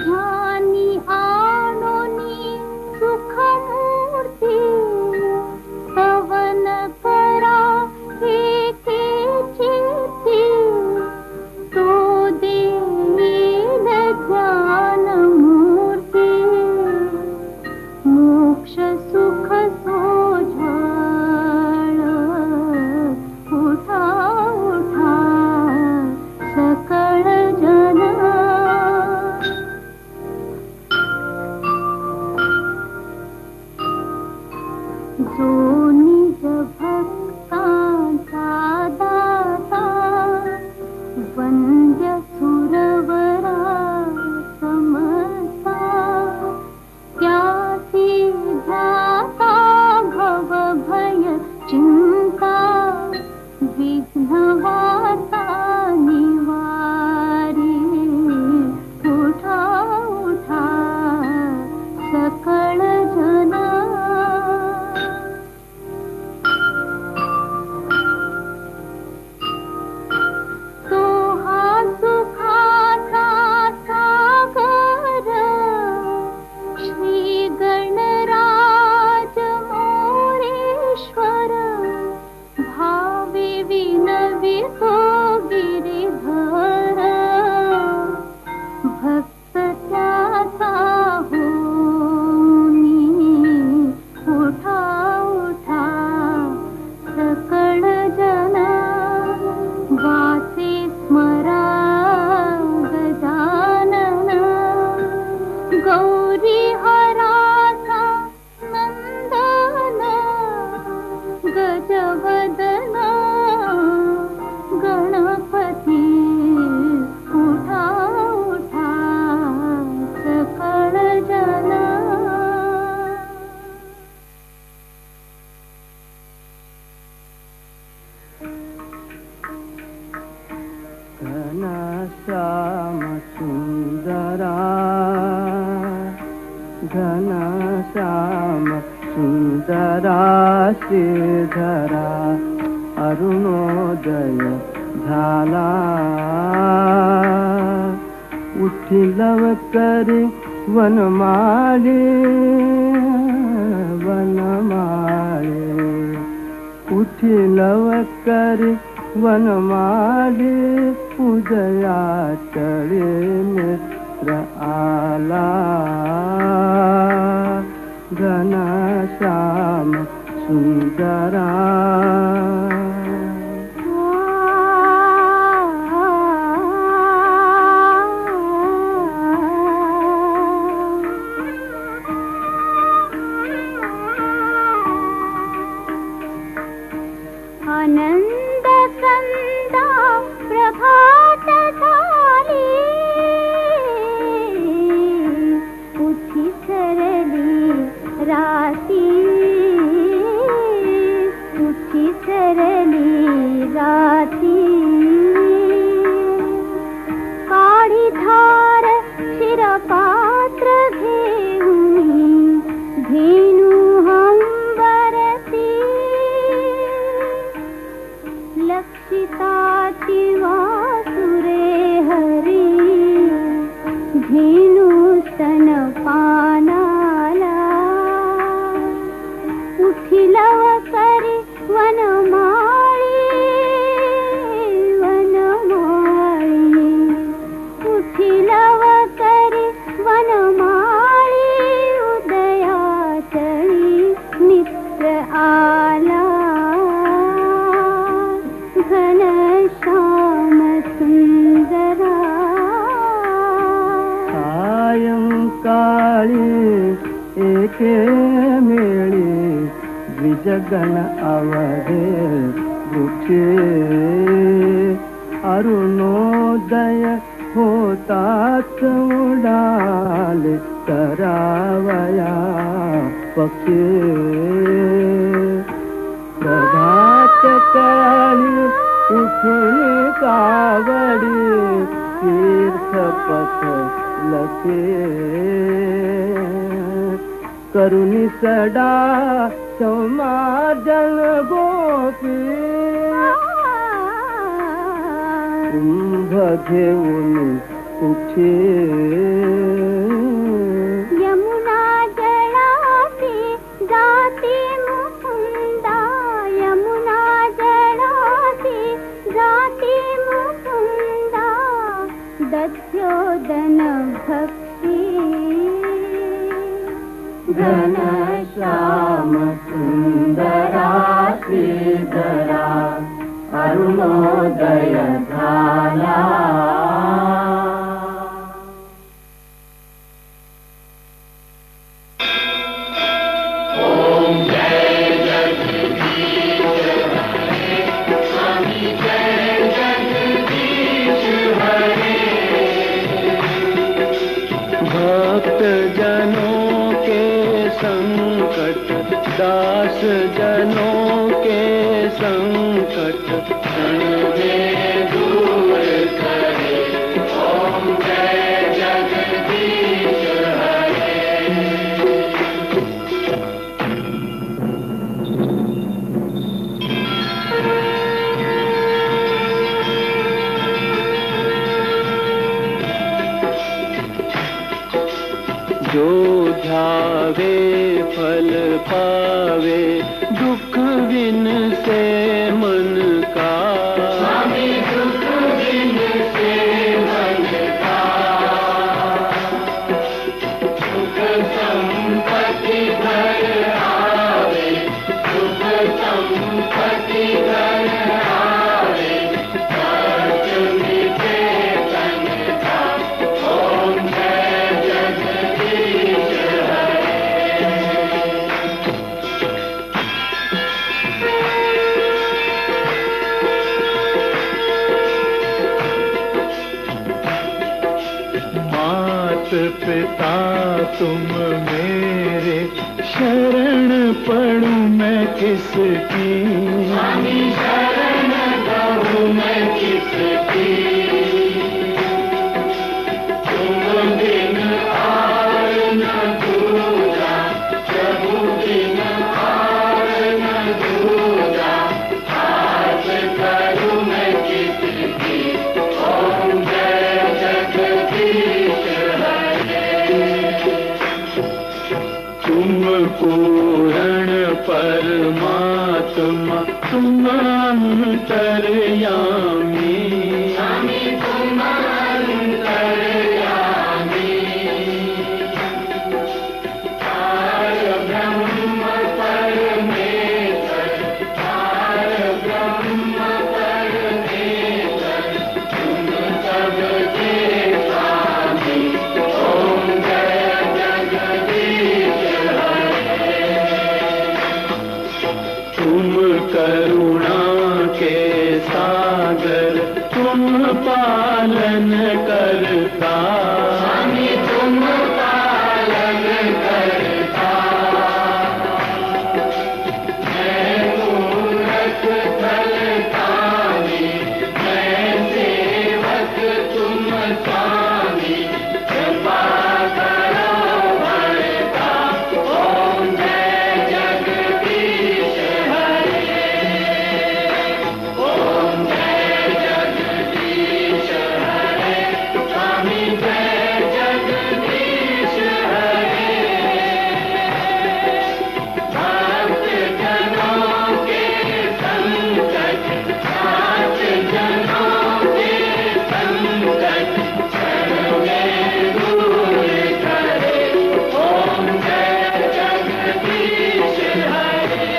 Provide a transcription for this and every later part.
ध्यानी आणोनी सुखमूर्ती सवन करा एकेची तो देईल ध्यान मूर्ती मोक्ष सुख सोझाळ उठा उठा सकळ जन जो निज भक्तांचा दाता वंद्य सुरवरा समता त्यासी ध्याता भव भय चिंता विघ्न वार्ता निवारी उठा उठा सकळ जना गौरी हराचा नंदन गजवदन गणपती उठा उठा सकळ जन घनश्याम सुंदरा घनश्याम सुंदरा श्रीधरा अरुणोदय झाला उठिलव करी वनमाळे वनमाळे उठिलव करी वनमाळे उदया चळे मित्र आला घनश्याम सुंदरा आनंद संदा प्रभात झाली उठी सरली राती उठी सरली राती काळी धार शिरपात्र घेऊनी धेनु हंबरती लक्षिताति वासुरे हरी धेनु स्तनपानाला उठिलव करी वनमाळी वनमाळी उठिलव करी वनमाळी उदया चळी मित्र आला घनश्याम सुंदरा सायंकाळी एके मेळी द्विजगण अवधे वृक्षे अरुणोदय होताच उडाले करावया पक्षी प्रभात काळी उठून कावडी तीर्थपथ लखे करुणी सडा समाजन गोपी कुंभ घेऊन उठे यमुना जलाते जाते मुकुंदा, यमुना जलाते जाते मुकुंदा, दध्योदन भक्ति घनश्याम सुंदरा श्रीधरा अरुणोदय झाला। भक्त जनों के संकट, दास जनों के संकट क्षण में दूर करे। ओम जय जगदीश हरे। जो ध्यावे फल पावे, दुख विन से मन का। स्वामी दुख विन से मन का। सुख संपत्ति घर आवे, सुख संपत्ति घर आवे, सर्व मिटे तन का। ओम जय जगदीश हरे। मात पिता तुम मेरे, शरण पढ़ूं मैं किसकी। स्वामी शरण कहूँ मैं किसकी। तुम बिन आर न दूजा, प्रभु बिन आर न दूजा, हाथ करूँ मैं किसकी। ओम जय जगदीश हरे। तुम पूर्ण परमात्मा, तुम अंतर्यामी। स्वामी तुम अंतर्यामी। पार ब्रह्म परमेश्वर, पार ब्रह्म परमेश्वर, तुम सबके स्वामी। ओम जय जगदीश हरे। तुम करुणा के सागर, तुम पालन करता। स्वामी तुम पालन करता। मैं मूरख फलदानी, मैं सेवक तुम स्वामी, कृपा करो बरता। ओम जय जगदीश हरे। ओम जय जगदीश हरे। स्वामी जय जगदीश हरे। भक्त जनों के संकट, साथ जनों के संकट क्षण में दूर करे। ओम जय जगदीश हरे।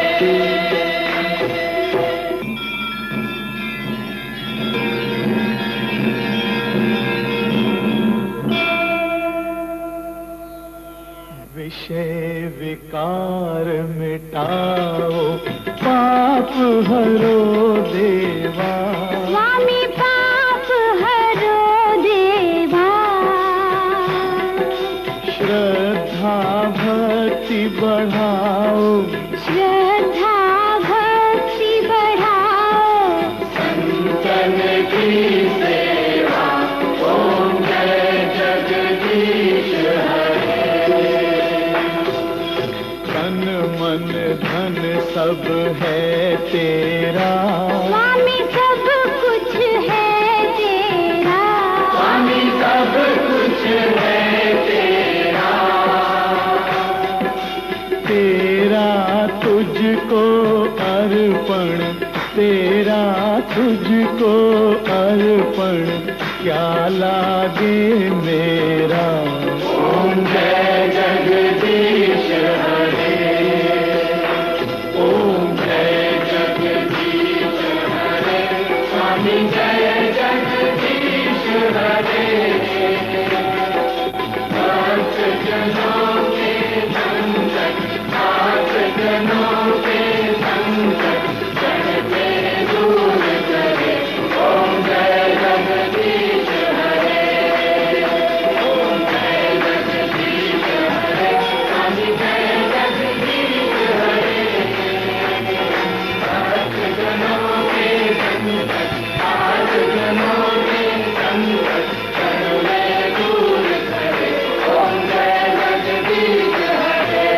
विषय विकार मिटाओ, पाप हरो देवा। स्वामी पाप हरो देवा। श्रद्धा भक्ति बढ़ाओ, श्रद्धा भक्ति बढ़ाओ, संतन की सेवा। ओम जय जगदीश हरे। तन मन धन सब है तेरा। स्वामी सब कुछ है तेरा। स्वामी सब तेरा तुझको अर्पण क्या लागे मेरा। ओम जय जगदीश हरे, ओम जय जगदीश हरे, स्वामी जय जगदीश हरे। भक्त जनों के संकट, भक्त जनों के संकट करके दूर करे। ओम जय जगदीश हरे, ओम जय जगदीश हरे, स्वामी जय जगदीश हरे। भक्त जनों के संकट, भक्त जनों के संकट करके दूर करे। ओम जय जगदीश हरे।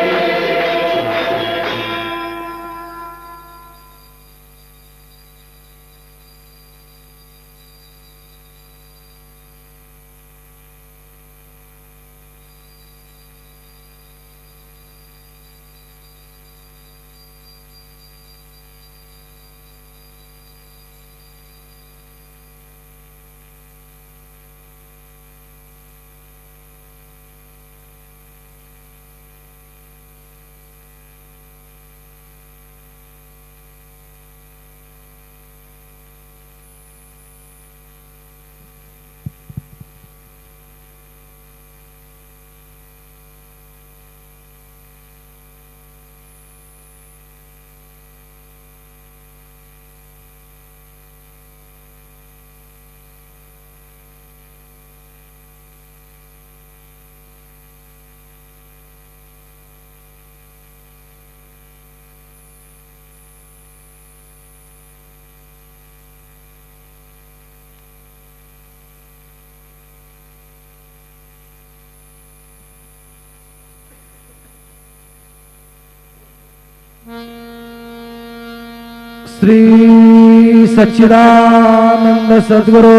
श्री सच्चिदानंद सद्गुरु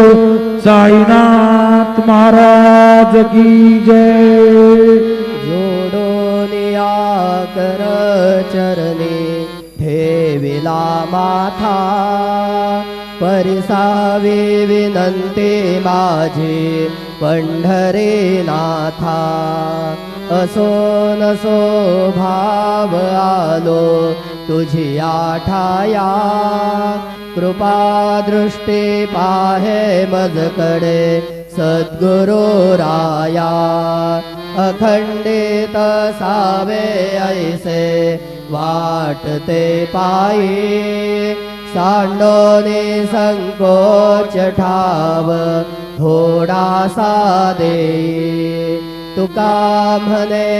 साईनाथ महाराज की जय। जोडोनिया कर चरणी ठेविला माथा, परिसावी विनंती माझी पंढरी नाथा। असो नसो भाव आलो तुझी आठाया, कृपा दृष्टी पाहे मजकडे सद्गुरु राया। अखंडित सावे ऐसे वाटते पायी, सांडोनी संकोच ठाव थोडासा देई। तुका म्हणे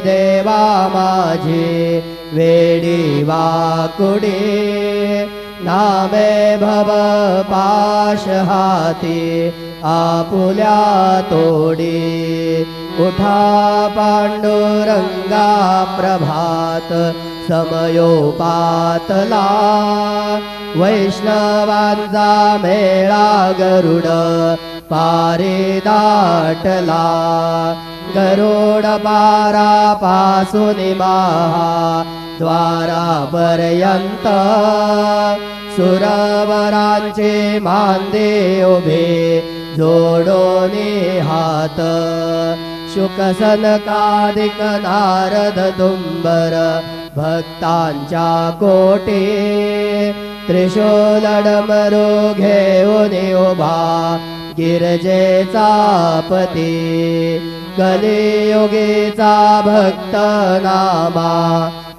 देवा माझी वेडी वाकुडी, नामे भव पाश हाती आपुल्या तोडी। उठा पांडुरंगा प्रभात समयोपातला, वैष्णवांचा मेळा गरुड पारी दाटला। गरुड पारापासून महा द्वारापर्यंत, सुरवरांचे मांदे उभे जोडोनी हात। शुकसनकादिक नारद दुंबर भक्तांच्या कोटी, त्रिशूलडमरू घेऊन उभा गिरजेचा पती। कलियुगीचा भक्त नामा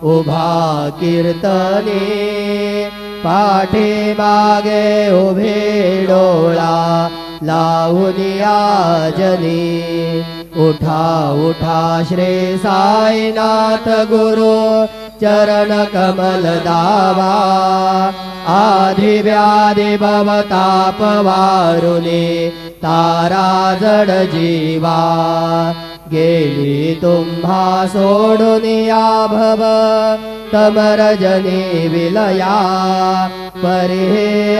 उभा कीर्तनी, पाठी मागे उभे डोळा लावूनिया जनी। उठा उठा श्री साईनाथ गुरु चरण कमल दावा, आधी व्याधी भवताप वारुनी तारा जड जीवा। गेली तुम्हा सोडुनिया भव तमरजनी विलया, परी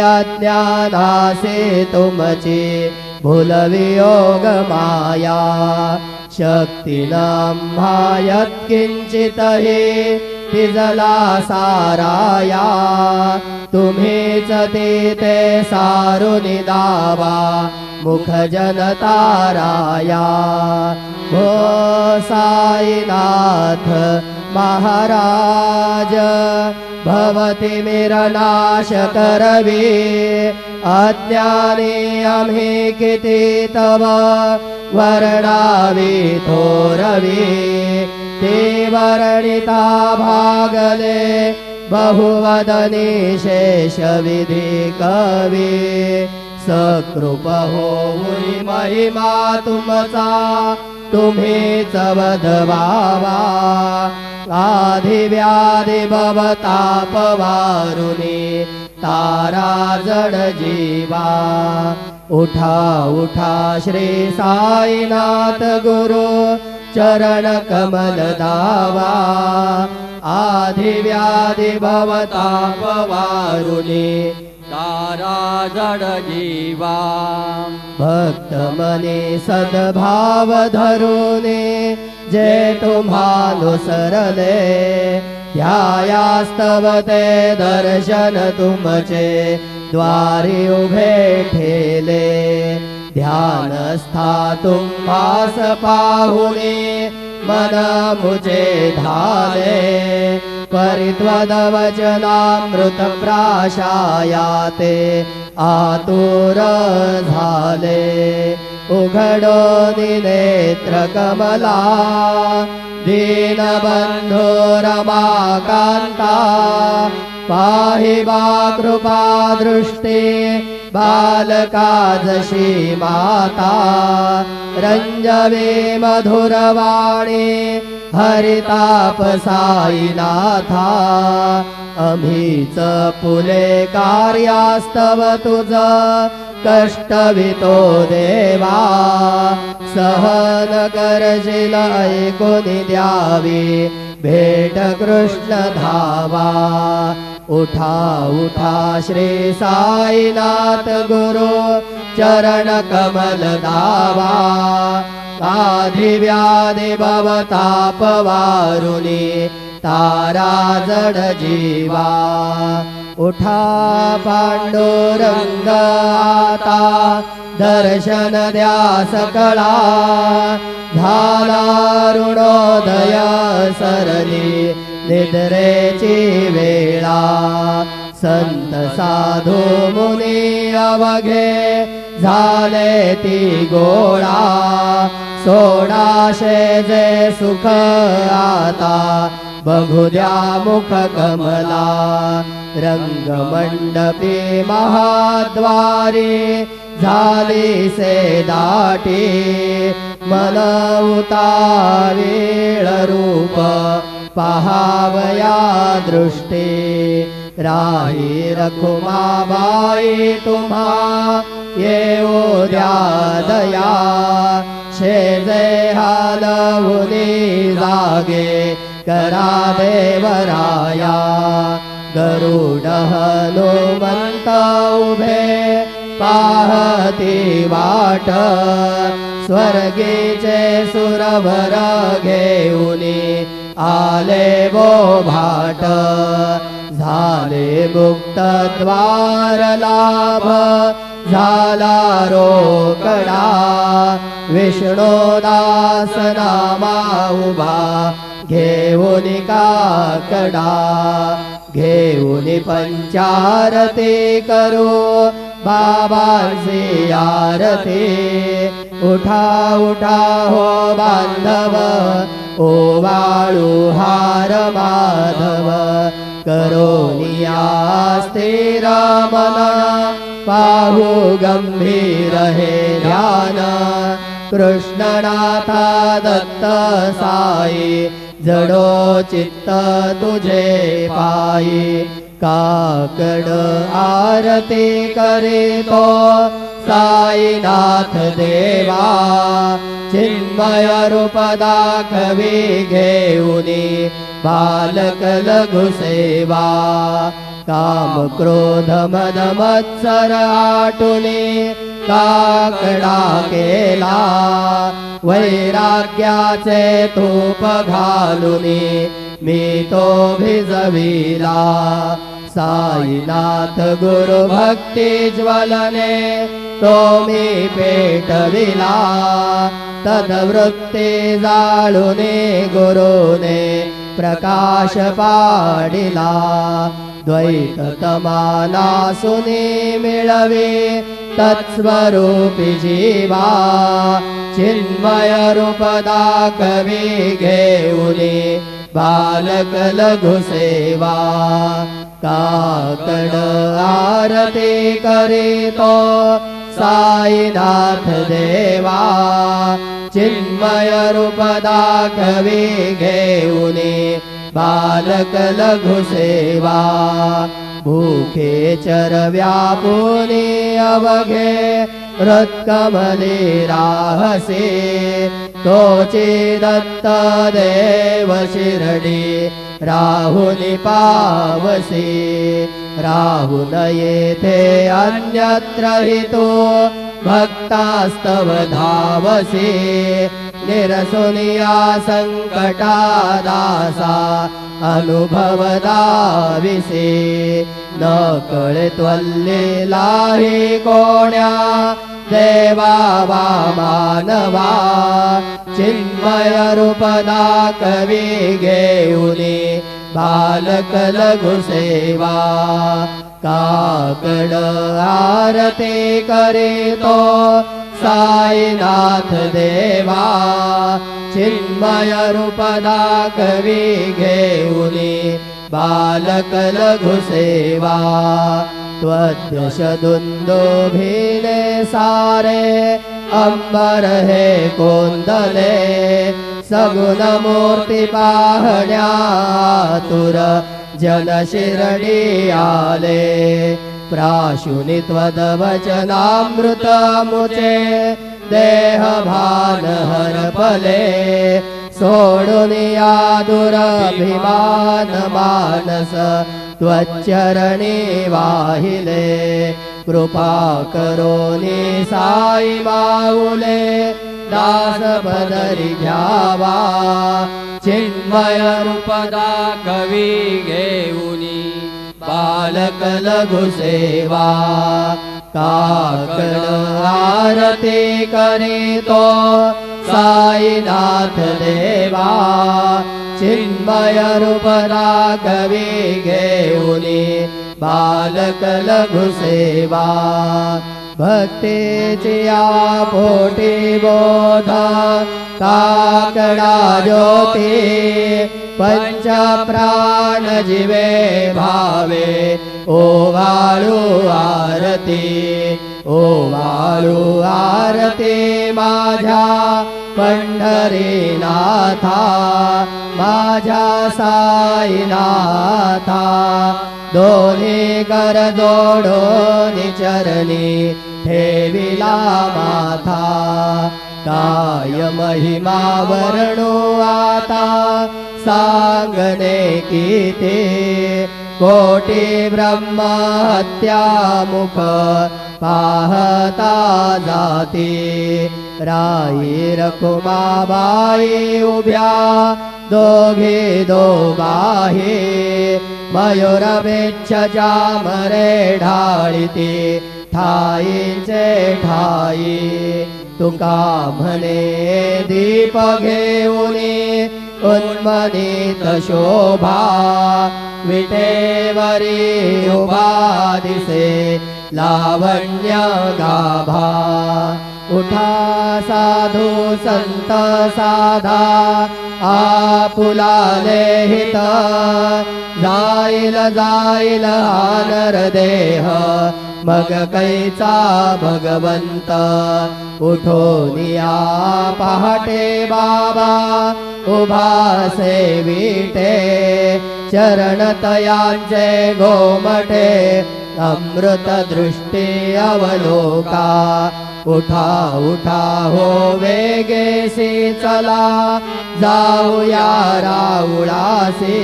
अज्ञानासे तुमची भूलवियोग माया। शक्ती नाम्हा यत्किंचित हि तिजला साराया तुम्हीच ते सारुनी दावा मुख जनताराया हो साईनाथ महाराज भवति मिरनाश करवी अज्ञानी आम्ही किती तव वर्णावी थोरवी ते वर्णिता भागले बहुवदनी शेष विधी कवी सकृप होऊनी महिमा तुमचा तुम्हीच वधवावा आधिव्याधी भवताप वारुनी तारा जड जीवा उठा उठा श्री साईनाथ गुरु चरण कमल दावा आधिव्याधी भवताप वारुनी तारा जड जीवा भक्त मने सद्भाव धरुने जे तुम्हानुसरले ध्यायास्तव ते दर्शन तुमचे द्वारी उभे ठेले ध्यानस्था तुम्हास पाहुणे मन मुझे धाले परित्वदवचनामृत प्राशायाते आतुर झाले उघडो नेत्र कमला दीनबंधो रमाकांता पाहि वा कृपा दृष्टी बालका जशी माता रंजवे मधुरवाणी हरिताप साईनाथा अमीच पुले कार्यास्तव तुझ कष्टवितो देवा सहन करशील ऐकोनी द्यावी भेट कृष्ण धावा उठा उठा श्री साईनाथ गुरु चरण कमल दावा आधिव्याधी भवताप वारुनी तारा जड जीवा उठा पांडुरंग आता दर्शन द्या सकळा झाला ऋणोदय सरली निद्रेची वेळा संत साधू मुनी अवघे झाले ती गोळा सोडाशे जे सुख आता बघू द्या मुख कमला रंगमंडपी महाद्वारी झाली से दाटी मन उतावेळ रूप पहावया दृष्टी राही रखुमाबाई तुम्हा येऊ द्या दया शेजे हालवुनी जागे करा देवराया गरुड हनुमंत उभे पाहती वाट स्वर्गीचे सुरवर घेऊनी आले वो भाट झाले मुक्त द्वार लाभ झाला रोकडा विष्णुदास नामा उभा घेऊन काकडा घेऊन पंचारती करू बाबांची आरती उठा उठा हो बांधव ओवाळू हार माधव करोनिया स्थिर मन पाहू गंभीर हे ध्यान कृष्णनाथा दत्त साई जडो चित्त तुझे पायी काकड आरती करीतो साईनाथ देवा चिन्मय रूप दाखवी घेऊनी बालक लघु सेवा काम क्रोध मद मत्सर आटुनी काकडा केला वैराग्याचे तूप घालुनी मी तो भिजविला साईनाथ गुरु भक्ती ज्वलने तो मी पेटविला तद्वृत्ती जाळुने गुरुने प्रकाश पाडिला द्वैत तमानासुने मिळवे तत्स्वरूपी जीवा चिन्मय रूप दाखवी घेऊनी बालक लघु सेवा काकड आरती करीतो साईनाथ देवा चिन्मय रूप दाखवी घेऊनी बालक लघु सेवा भूखे चर व्यापुनी अवघे हृत्कमले राहसे तोचे दत्त देव शिरडी राहुनि पावसे राहुन येथे अन्यत्र हितो भक्तास्तव धावसे निरसुनिया संकटा दासा अनुभव दाविसे न कळे त्वल्लेला हि कोण्या देवा वा मानवा चिन्मय रूप दाखवी घेऊनी बालक लघु सेवा काकड आरती करीतो साईनाथ देवा चिन्मय रूप दाखवी घेऊनी बालक लघु सेवा त्वद्दशदुन्दुभिने सारे अंबर हे कोंदले सगुण मूर्ती पाहण्यातुर जन शिरडी आले प्राशुनि त्वद्वचनामृत मुचे देह भान हरपले सोडुनिया दुरभिमान मानस त्वच्चरणी वाहिले कृपा करोनी साई माऊले दास पदरी घ्यावा चिन्मय रूप दाखवी घेऊनी बालक लघु सेवा काकड आरती करीतो साईनाथ देवा चिन्मय रूप दाखवी घेऊनी बालक लघु सेवा भक्तीची या पोटी बोध काकडा ज्योती पंच प्राण जीवे भावे ओवाळू आरती ओवाळू आरती माझ्या पंढरीनाथा माझ्या साईनाथा दोन्ही कर जोडून चरणी ठेविला माथा काय महिमा वर्णू आता सांगणे किती कोटी ब्रह्म हत्या मुख पाहता जाती राई रखुमाबाई उभ्या दोघे दोघाहे मयूरवेच्छ जामरे ढाळिते ठाईचे ठाई तुका म्हणे दीप घेऊनी उन्मनीत शोभा विटेवरी उभा दिसे लावण्य गाभा उठा साधू संत साधा आपुलाले हित जाईल जाईल हा नरदेह मग कैचा भगवंत उठोनिया पहाटे बाबा उभा सेविटे चरण तयांचे गोमटे अमृत दृष्टी अवलोका उठा उठा हो वेगेसी चला जाऊया राऊळासी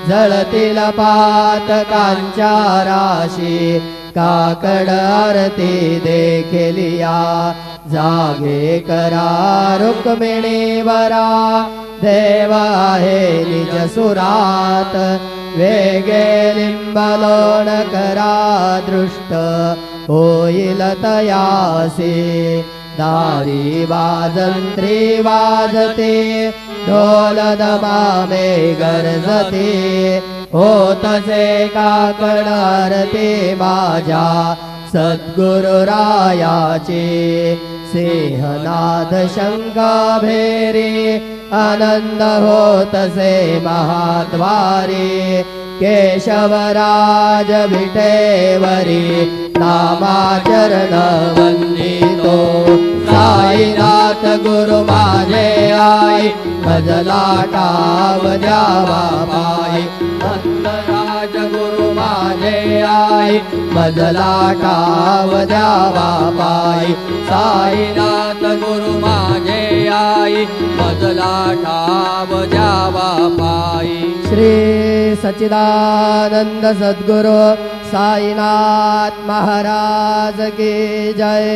जळतील पातकांच्या राशी काकड आरती देखलिया जागे करा रुक्मिणी वरा देव आहे निज सुरात वेगे लिंबलोण करा दृष्ट होईल तयासी दारी वाजंत्री वाजते ढोल दमामे गरजते होतसे काकड आरती माझ्या सद्गुरुरायाचे सिंहनाद शंका भेरी आनंद होतसे महाद्वारे केशवराज विटेवरी नामाचरण वंदितो साईनाथ गुरु माझे आई भजला टाव द्यावा पायी भक्तराज गुरु माझे आई भजला टाव द्यावा पायी साईनाथ गुरु माझे आई भजला टाव द्यावा पायी श्री सच्चिदानंद सद्गुरु साईनाथ महाराज की जय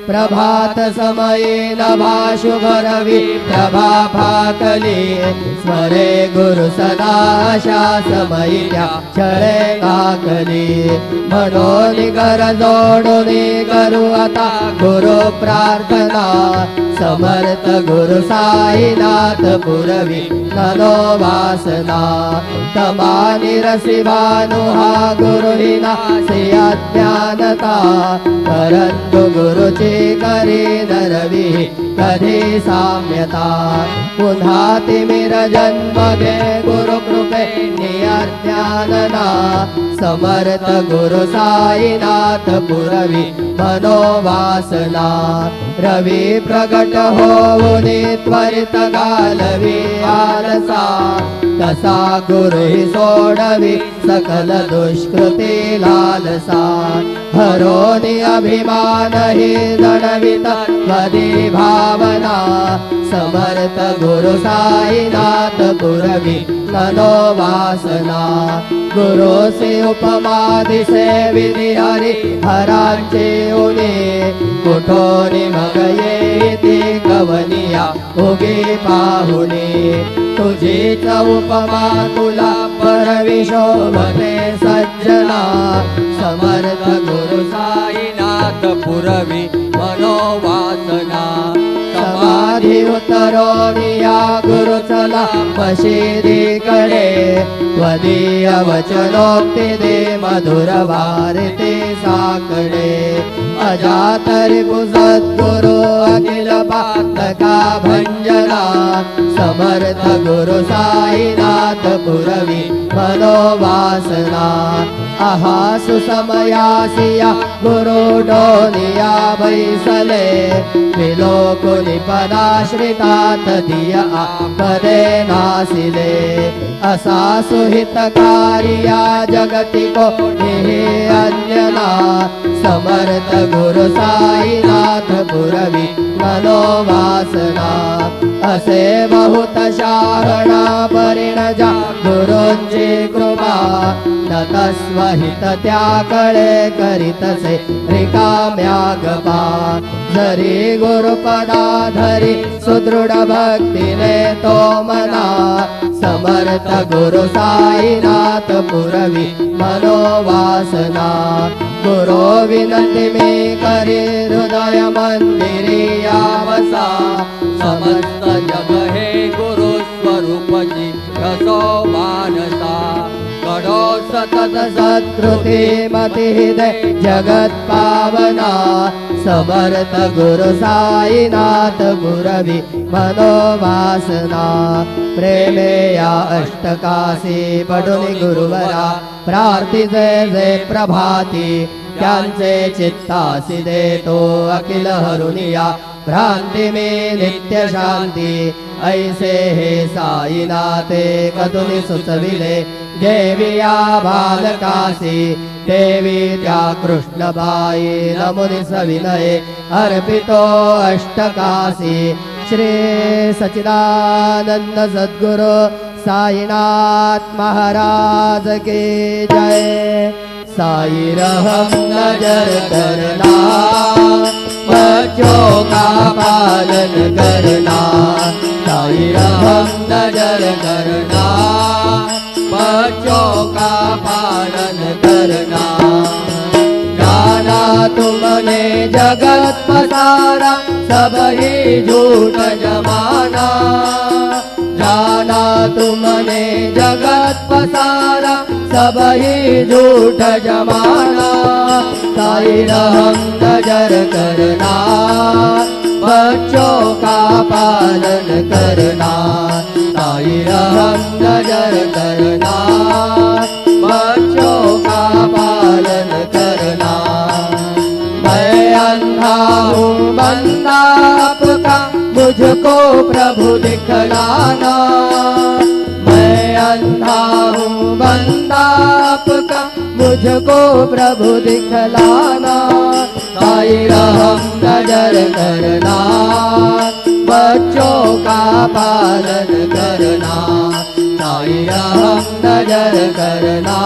प्रभात समये नभा शुभ रवि प्रभा फाकली स्मरे गुरु सदा अशा समयी त्या छळे काकली म्हणून कर जोडून करू आता गुरु प्रार्थना समर्थ गुरु साईनाथ पुरवी ननो वासना तमानी रसी भानु हा गुरुहिना सिया ज्ञानता परंतु गुरुची करी नरवी कधी साम्यता पुन्हा तिमिर जन्म घे गुरु कृपे नियज्ञानना समर्थ गुरु साईनाथ पुरवी मनोवासना रवी प्रगट होऊनी त्वरित घालवी आलसा तसा गुरु हि सोडवी सकल दुष्कृती लालसा हरोनी अभिमान हि जणवित त्वदी भावना समर्थ गुरु साईनाथ पुरवी ननो वासना गुरुसे उपमा दिसे विधी हरी हरांचे उने कुठोनी मग येते कवनिया उगे पाहुने तुझीच उपमा तुला परवी शोभते सज्जना समर्थ गुरु साईनाथ पुरवी मनोवासना समाधी उतरोनिया गुरु चला मशिदीकडे त्वदीय वचनोक्ती दे मधुर वारते साकडे अजातरि सद्गुरु अखिल पातका भंजना समर्थ गुरु साईनाथ पुरवी मनोवासना आहा सुसमयासिया गुरु डोनिया बैसले विलोकुनि पदाश्रितात दिया पदे नासिले असा सुहितकारिया जगति को निहे अन्यना समर्थ गुरु साईनाथ पुरवी मनोवासना असे बहुत शाहणा परिणजा गुरुंची कृपा नतस्वहित त्याकडे करीतसे रिकाम्या गपा जरी गुरुपदा धरी सुदृढ भक्तीने तो मना समर्थ गुरु साईनाथ पुरवी मनोवासना गुरु विनंती मी करी हृदय मंदिरी यावसा समस्त जग हे गुरु स्वरूपची कसो मानसा कडो सतत सत्कृती मती दे जगत पावना समर्थ गुरु साईनाथ पुरवी मनोवासना प्रेमे या अष्टकासी पडुनि गुरुवरा प्रार्थिते जे प्रभाती त्यांचे चित्तासी देतो अखिल हरुनिया भ्रांती में नित्य शांती ऐसे हे साईनाथे कधुनि सुचविले देविया बालकासी देवी त्या कृष्णबाई नमुनि सविनये अर्पितो अष्टकासी श्री सच्चिदानंद सद्गुरु साईनाथ महाराज की जय साई रहम नजर करना, बच्चों का पालन करना। साई रहम नजर करना, बच्चों का पालन करना। जाना तुमने जगत पसारा, सब ही झूठ जमाना। जाना तुमने जगत पसारा, सब ही झूठ जमाना। साई रहम नजर करना, बच्चों का पालन करना। साई रहम नजर करना, बच्चों का पालन करना। मैं अंधा हूँ बंदा आपका, मुझको प्रभु दिखलाना। मैं अंधा हूँ बंदा आपका, मुझको प्रभु दिखलाना। साई रहम नजर करना, बच्चों का पालन करना। साई रहम नजर करना,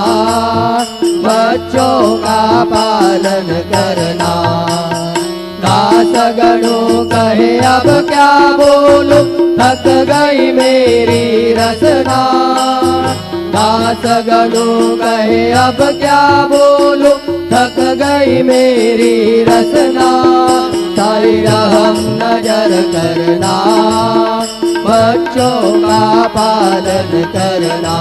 बच्चों का पालन करना। दास गणों कहे अब क्या बोलूं, थक गई मेरी रसना। दास गणों कहे अब क्या बोलूं, थक गई मेरी रसना। साई रहम नजर करना, बच्चों का पालन करना।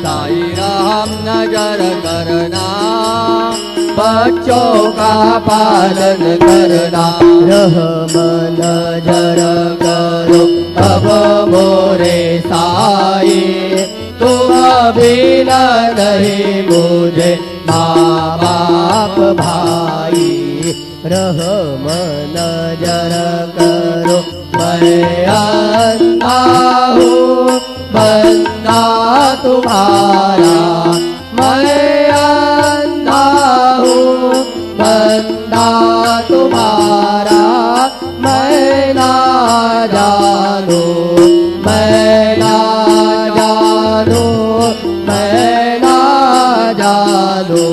साई रहम नजर करना, बच्चों का पालन करना। रहम नजर करो अब मोरे साई, तुम बिना नहीं मुझे माँ बाप भाई। रहम नजर करो मैं अंधा हूँ बंदा तुम्हारा। मैं अंधा हूँ बंदा तुम्हारा। मैं ना जानू, मैं ना जानू, मैं ना जानू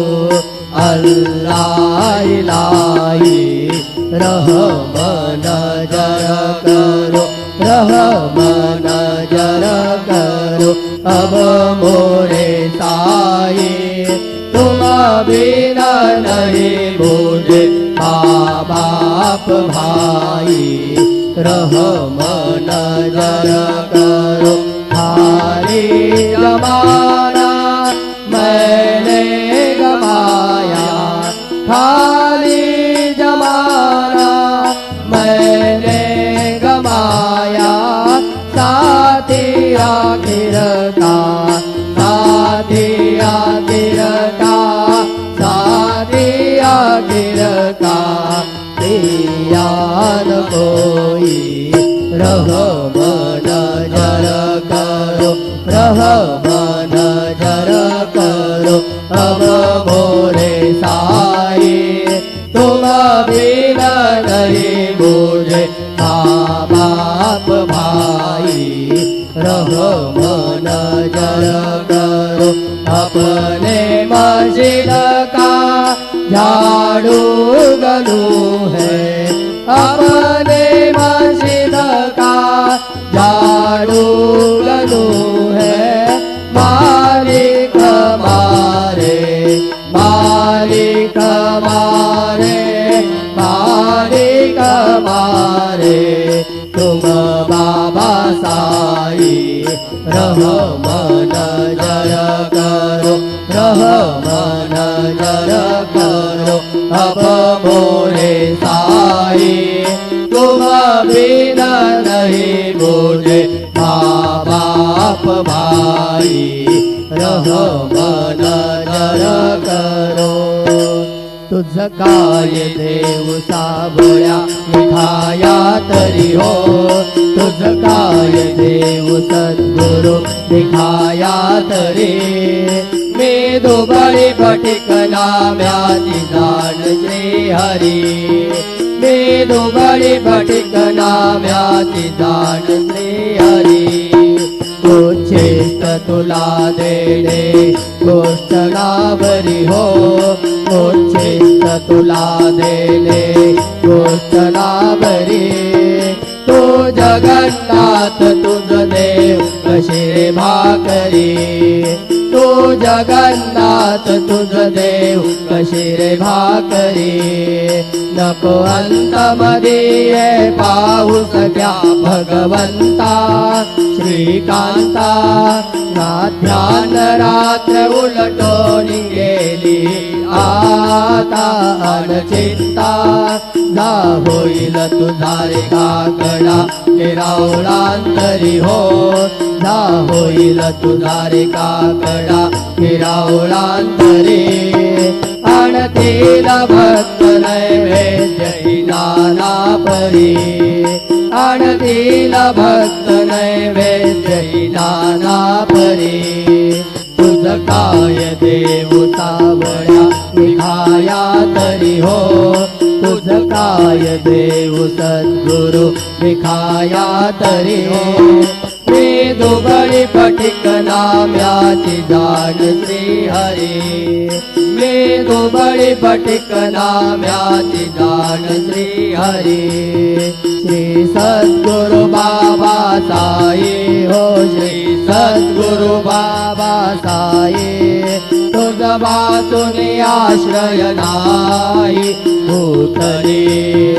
अल्लाह इलाही। रहम नजर करो, रहम नजर करो अब मोरे साई। तुम बिना नहीं मुझे माँ बाप भाई। रहम नजर करो खाली जमाना मैंने गवाया। खाली जमाना मैंने गवाया। साथी आखिर का, साथी आखिर का, साथी आखिर का याद कोई। रहम नजर करो, रहम नजर करो अब मोरे साई। तुम बिना नहीं मुझे माँ बाप भाई। रहम नजर करो अपने मस्जिद का झाड़ू गलू है। अपने मस्जिद का झाड़ू गलू है। मालिक हमारे, मालिक हमारे, मालिक हमारे तुम बाबा साई। रहम नजर करो, रहम नजर करो अब मोरे साई। तुम बिना नहीं मुझे माँ बाप भाई। रहम नजर करो तुझका ये देव साबळ्या मिठाया तरी हो। तुझका ये देव सद्गुरु दिखाया तरी। मी दुबळी भटकना म्याची जाण श्री हरी। मी दुबळी भटकना म्याची जाण श्री हरी। उच्छिष्ट तुला देणे गोष्ट नावरी हो उच्छिष्ट तुला देले गोष्ट नावरी तू जगन्नाथ तुझ देव कशी रे भाकरी तू जगन्नाथ तुझ देव कशी रे भाकरी नको अंत मध्ये पाऊस घ्या भगवंता श्रीकांता ना ध्यान रात्र उलटून गेली आता अनचिंता जा होईल तुझा रे काकडा हिरावळांतरी हो जा होईल तुझा रे काकडा हिरावळांतरी आणतील भक्त नैवेद्य नाना परी आणतील भक्त नैवेद्य नाना परी तुझ काय देव सावळ्या निघाया तरी हो तुझ काय देव सद्गुरु निघाया तरी हो मी दुबळी पटिक नाम्याची जाण श्री हरी मी दुबळी पटिक नाम्याची जाण श्री हरी श्री सद्गुरु बाबा साई हो श्री सद्गुरु बाबा साई तुझ वाचून आश्रय नाही भूतली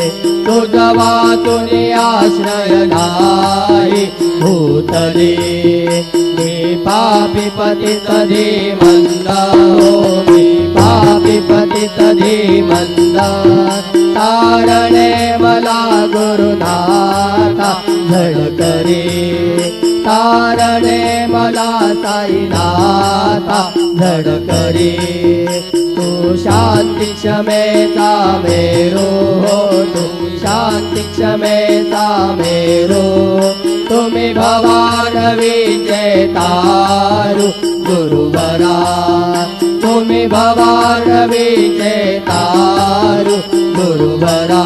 तुझ वाचून आश्रय नाही भूतली मी पापी पतित धीमंद हो मी पापी पतित धीमंद तारणे मला गुरुनाथा धडकरी तारणे मला साईनाथा धडकरी तू शांती क्षमेचा मेरो हो तू शांती क्षमेचा मेरो तुम्ही भवानवीचे तारू गुरुवरा तुम्ही भवानवीचे तारू गुरुवरा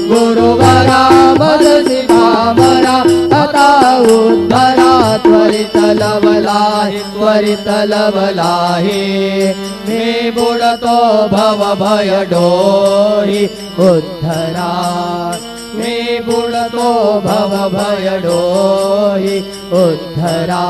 गुरुवरा मनसी भामरा आता उद्धरा त्वरित लवलाही मी बुडतो भव भय डोही उद्धरा मी बुडतो भव भय डोही उद्धरा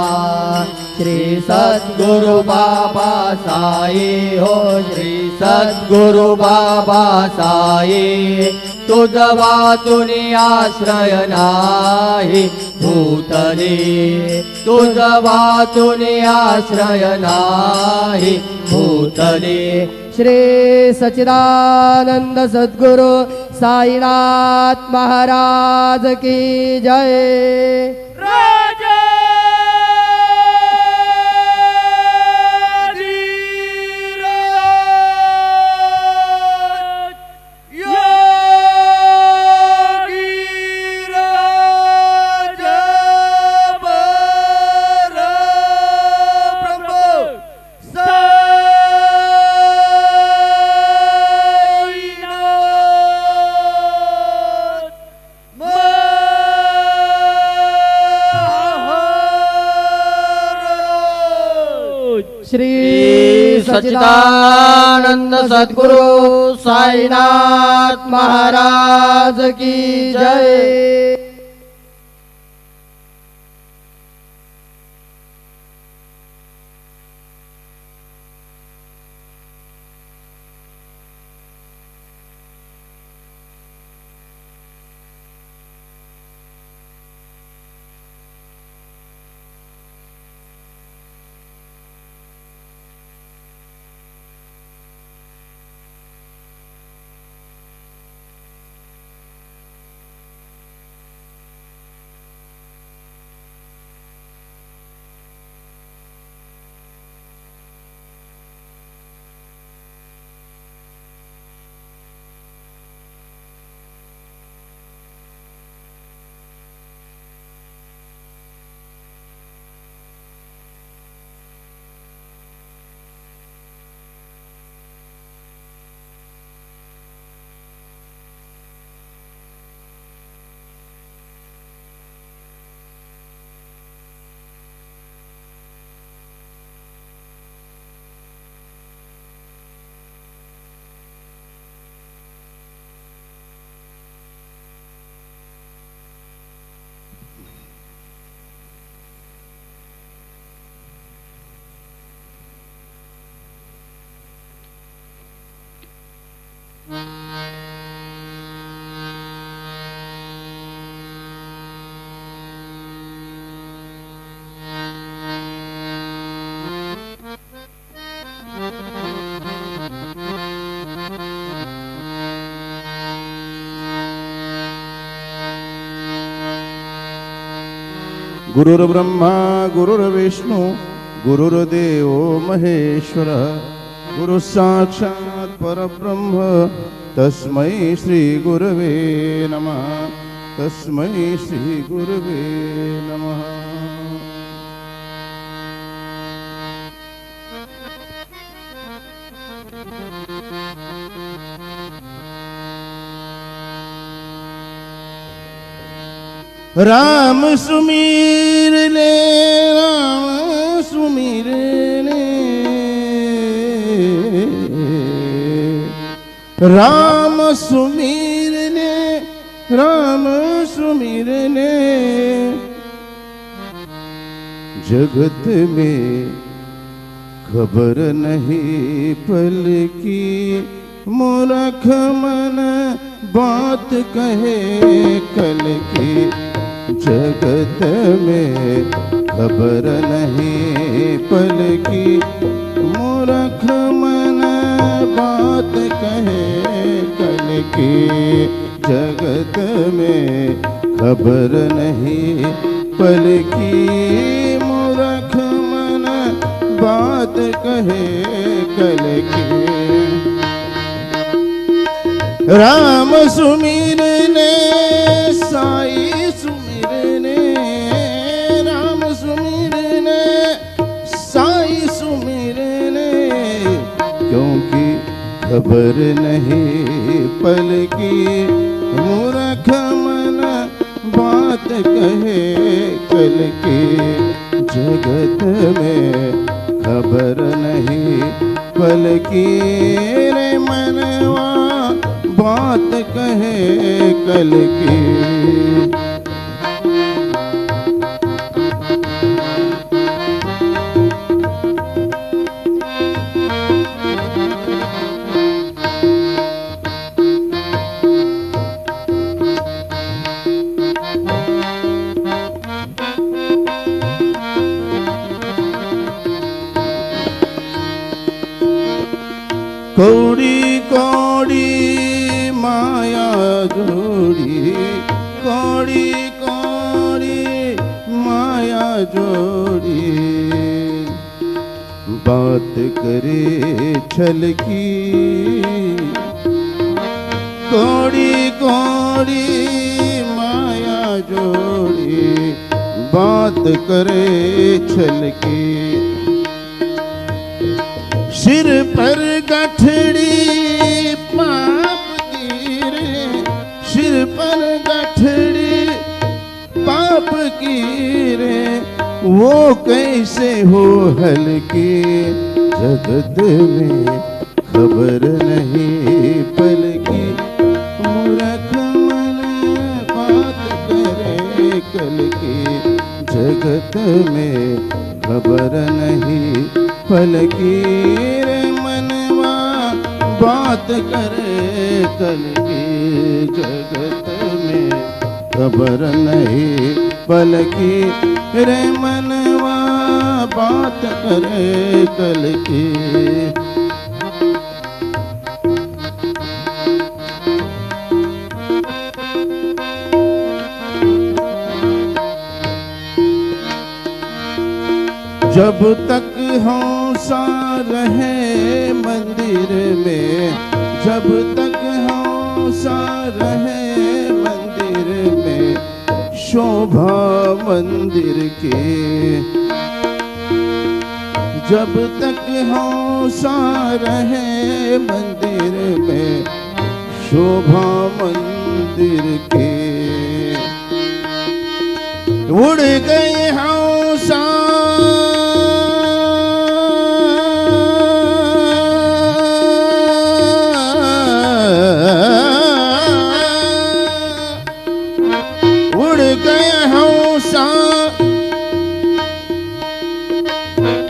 श्री सद्गुरु बाबा साई हो श्री सद्गुरु बाबा साई तुझ वाचून आश्रय नाही भूतली तुझ वाचून आश्रय नाही भूतली श्री सच्चिदानंद सद्गुरु साईनाथ महाराज की जय। श्री सच्चिदानंद सद्गुरु साईनाथ महाराज की जय। गुरुर्ब्रह्मा गुरुर्विष्णु गुरुर्देव महेश्वर गुरु साक्षात् परब्रह्म तस्मै श्री गुरवे नमः तस्मै श्री गुरवे नमः। राम सुमीर ले राम सुमीर ले राम सुमीर ले राम सुमीर ले जगत में खबर नहीं पल की मूर्ख मन बात कहे कल की जगत में खबर नहीं पल की मूर्ख मन बात कहे कल की जगत में खबर नहीं पल की मूर्ख मन बात कहे कल की। राम सुमीर ने साई सुमीर ने राम सुमीर ने साई सुमीर ने क्योंकि खबर नहीं पल की मूर्ख मन बात कहे कल की जगत में खबर नहीं पल की रे मनवा बात कहे कल की। कौड़ी कौड़ी माया जोड़ी कौड़ी कौड़ी माया जोड़ी बात करे छल की कौड़ी कौड़ी माया जोड़ी बात करे छल की सिर पर गठड़ी पाप की रे सिर पर गठड़ी पाप की रे वो कैसे हो हल्की जगत में खबर नहीं पल की मूर्ख मन बात करे कल की जगत में खबर नहीं पल की रे मनवा बात करे कल की जगत में खबर नहीं पल की रे मनवा बात करे कल की। जब तक हौसा रहे मंदिर में जब तक हौसा रहे मंदिर में शोभा मंदिर की जब तक हौसा रहे मंदिर में शोभा मंदिर की उड़ गए हौसा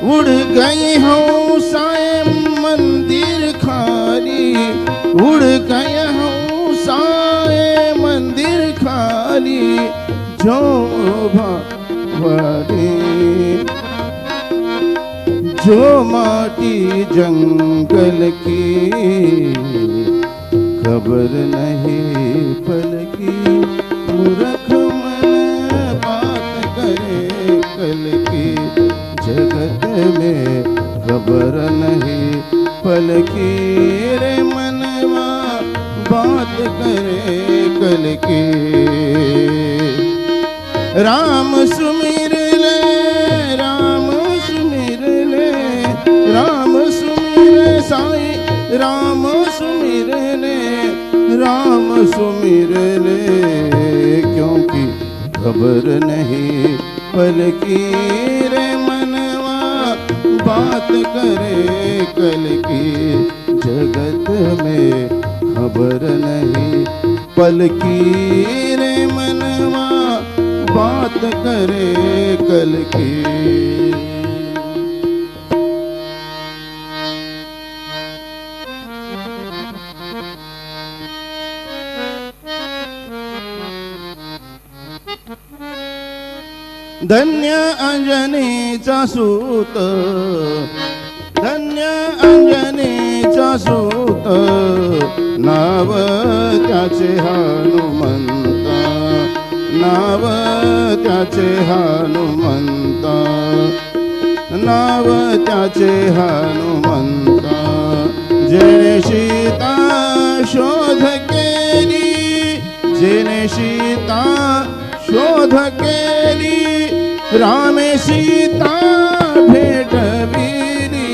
उड़ गई हौसाए मंदिर खाली उड़ गए हौसाए मंदिर खाली जो भारी जो माटी जंगल की खबर नहीं पल की मूर्ख मन बात करे राम सुमिर ले राम सुमिर ले राम सुमिर साई राम सुमिर ले राम सुमिर ले क्योंकि खबर नहीं पल की रे मनवा बात करे कल की जगत में खबर नहीं पल की रे मनवा बात करे कल की धन्य अंजनीचा सूत धन्य अंजनीचा सूत नाव त्याचे हनुमंत नाव त्याचे हनुमंत नाव त्याचे हनुमंत जेणे सीता शोध केली जेणे सीता शोध केली रामे सीता भेटविली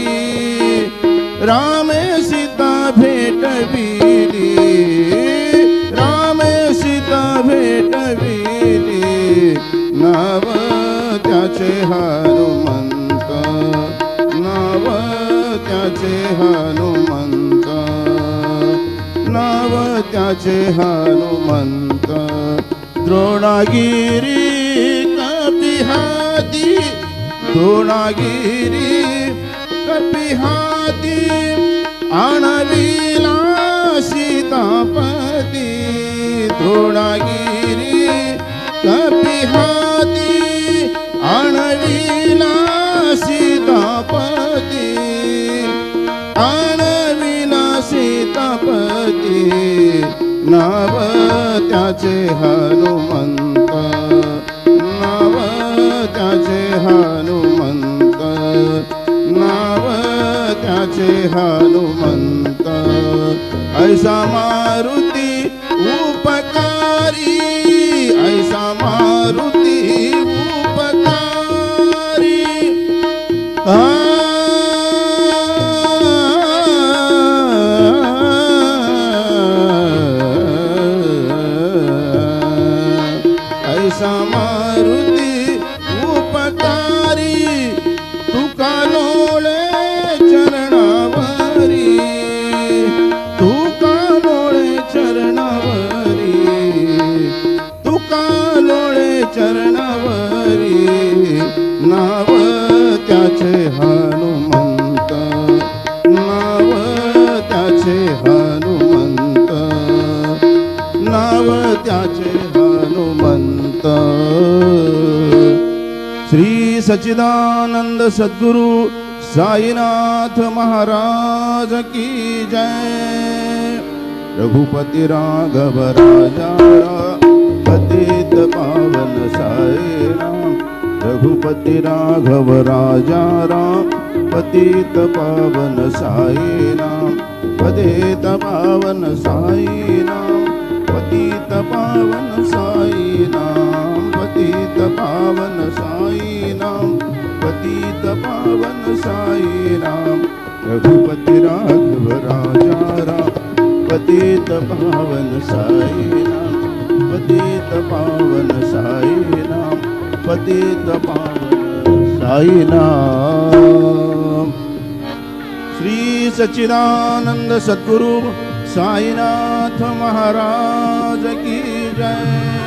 रामे सीता भेटविली रामे सीता भेटविली नाव त्याचे हनुमंत नाव त्याचे हनुमंत नाव त्याचे हनुमंत द्रोणागिरी कपिहाती द्रोणागिरी कपिहाती आणविला सीतापती द्रोणागिरी कपिहाती आणविला सीतापती आणविला सीतापती नाव त्याचे हनुमंत नाव त्याचे हनुमंत नाव त्याचे हनुमंत ऐसा मारुती उपकारी ऐसा मारुती उपकारी ऐसा मारुती उपकारी तुका लोळे चरणावरी तुका लोळे चरणावरी तुका लोळे चरणावरी नाव त्याचे हनुमंत नाव त्याचे हनुमंत नाव त्याचे हनुमंत श्री सच्चिदानंद सद्गुरु साईनाथ महाराज की जय रघुपति राघव राजा पतित पावन साई राम रघुपति राघव राजा राम पतित पावन साई राम पतित पावन साई राम पतित पावन साई नाम पतित पावन साई नाम पतित पावन साई नाम रघुपति राघव राजा राम पतित पावन साई नाम पतित पावन साई नाम पतित पावन साई नाम श्री सच्चिदानंद सद्गुरु साईनाथ महाराज की जय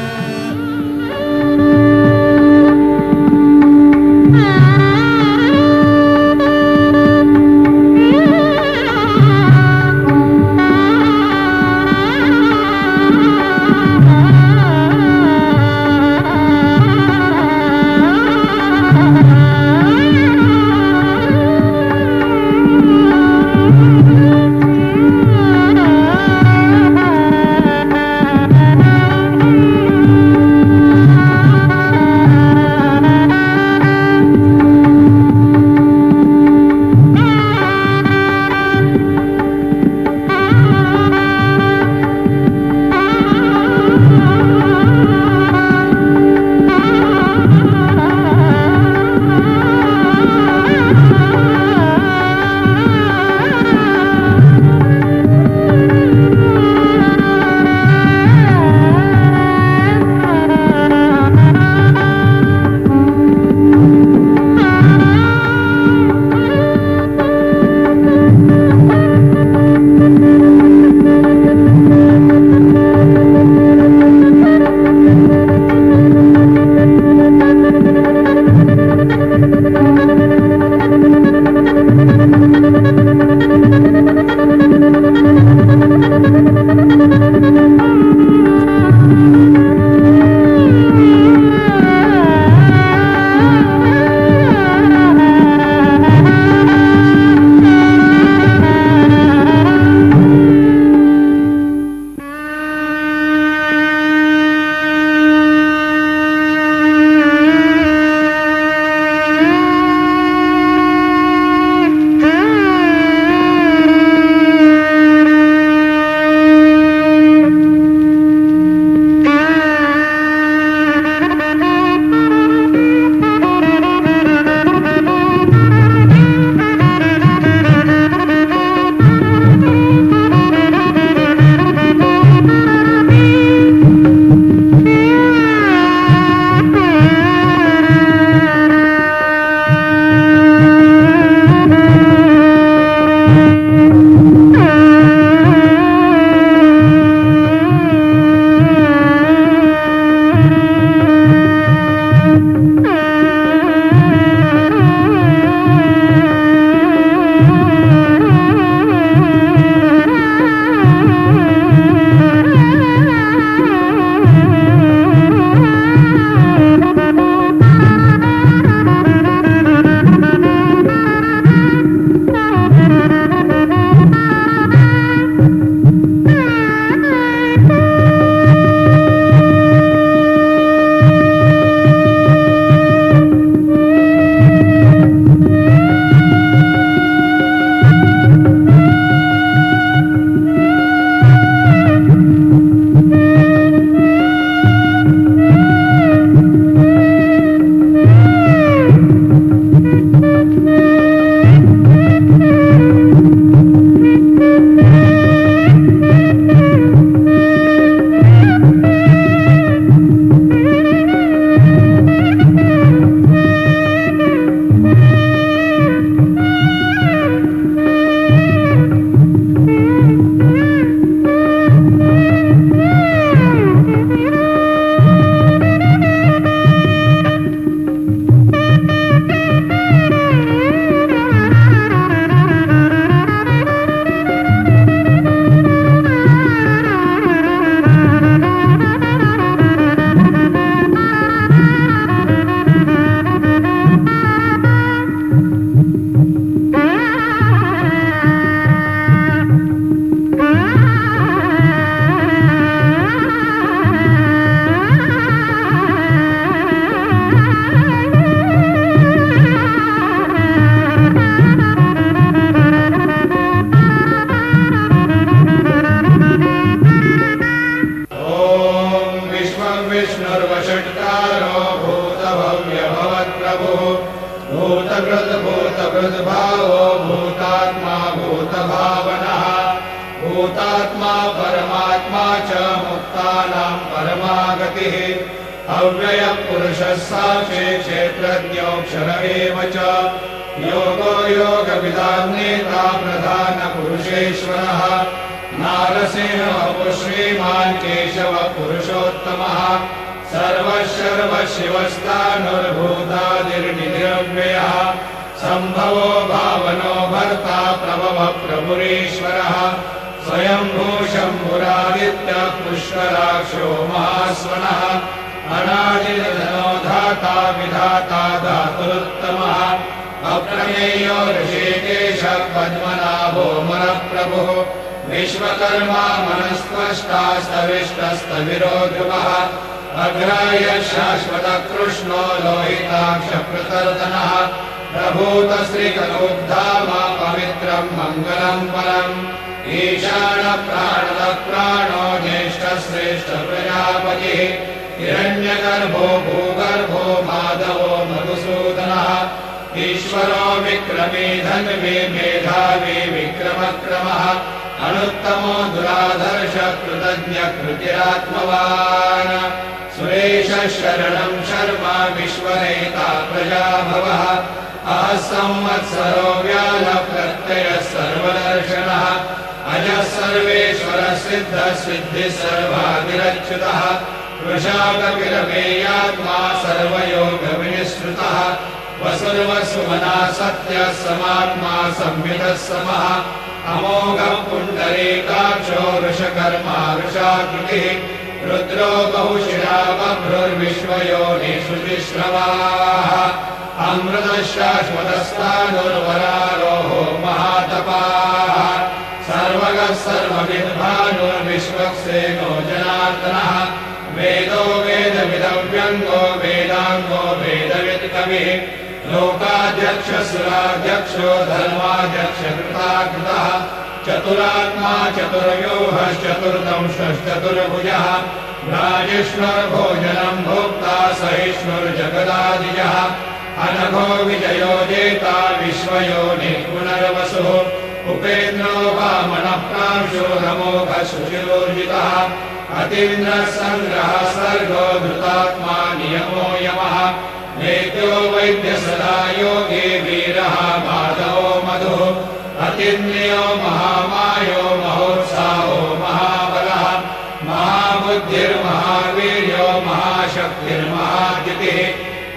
षट्कारो भूतभव्यभवत्प्रभुः भूतभृद्भावो भूतात्मा भूतभावनः भूतात्मा परमात्मा च मुक्तानां परमागतिः अव्ययः पुरुषः साक्षी क्षेत्रज्ञोऽक्षर एव च योगो योगविदान्नेता प्रधानपुरुषेश्वरः नारसिंहः श्रीमान् केशवः पुरुषोत्तमः सर्वशिवस्तानुर्भूतादिर्निरव्ययः सम्भवो भावनो भर्ता प्रभवः प्रभुरीश्वरः स्वयंभू शम्भुरादित्यः पुष्कराक्षो महास्वनः अनादिनिधनो धाता विधाता धातुरुत्तमः अप्रमेयो ऋषिकेशः पद्मनाभो मनःप्रभुः विश्वकर्मा मनस्त्वष्टा स्तविष्टस्तविरो ध्रुवः अग्राय शाश्वतः कृष्णो लोहिताक्षप्रतर्दनः प्रभूतश्रीकरोद्धाम पवित्रं मङ्गलं परम् ईशानः प्राणदः प्राणो ज्येष्ठश्रेष्ठ प्रजापतिः हिरण्यगर्भो भूगर्भो माधवो मधुसूदनः ईश्वरो विक्रमी धन्वी मेधावी विक्रमक्रमः अनुत्तमो दुराधर्ष कृतज्ञ कृतिरात्मवान् सुरेशः शरणं शर्मा विश्वनेता प्रजाभवः अहः संवत्सरो व्यालः प्रत्ययः सर्वदर्शनः अजः सर्वेश्वरः सिद्धः सिद्धिः सर्वादिरच्युतः वृषाकपिलमेयात्मा सर्वयोगविनिश्रुतः वसुर्वसुमना सत्यः समात्मा संवितः समः अमोघः पुण्डरीकाक्षो वृषकर्मा वृषाकृतिः रुद्रो बहुशिरा बभ्रुर्विश्वयोनिषु जिश्रवाः अमृतः शाश्वतस्तानुर्वरारोहो महातपाः सर्वगः सर्वविद्भानुर्विश्वक्सेनो जनार्दनः वेदो वेदविदव्यङ्गो वेदाङ्गो वेदवित्कविः लोकाध्यक्षसुराध्यक्षो धर्माध्यक्ष कृताकृतः चतुरात्मा चतुर्व्यूहश्चतुर्दंशश्चतुर्भुजः राजिष्णुर्भोजनं भोक्ता सहिष्णुर्जगदादिजः अनघो विजयो जेता विश्वयोनिः पुनर्वसुः उपेन्द्रो वामनः प्रांशुरमोघः शुचिरोर्जितः अतीन्द्रः सङ्ग्रहः सर्गो धृतात्मा नियमो यमः नेत्यो वैद्य सदा योगी वीरः माधवो मधुः अतिन्द्रियो महामायो महोत्साहो महाबलः महाबुद्धिर्महावीर्यो महाशक्तिर्महाद्युतिः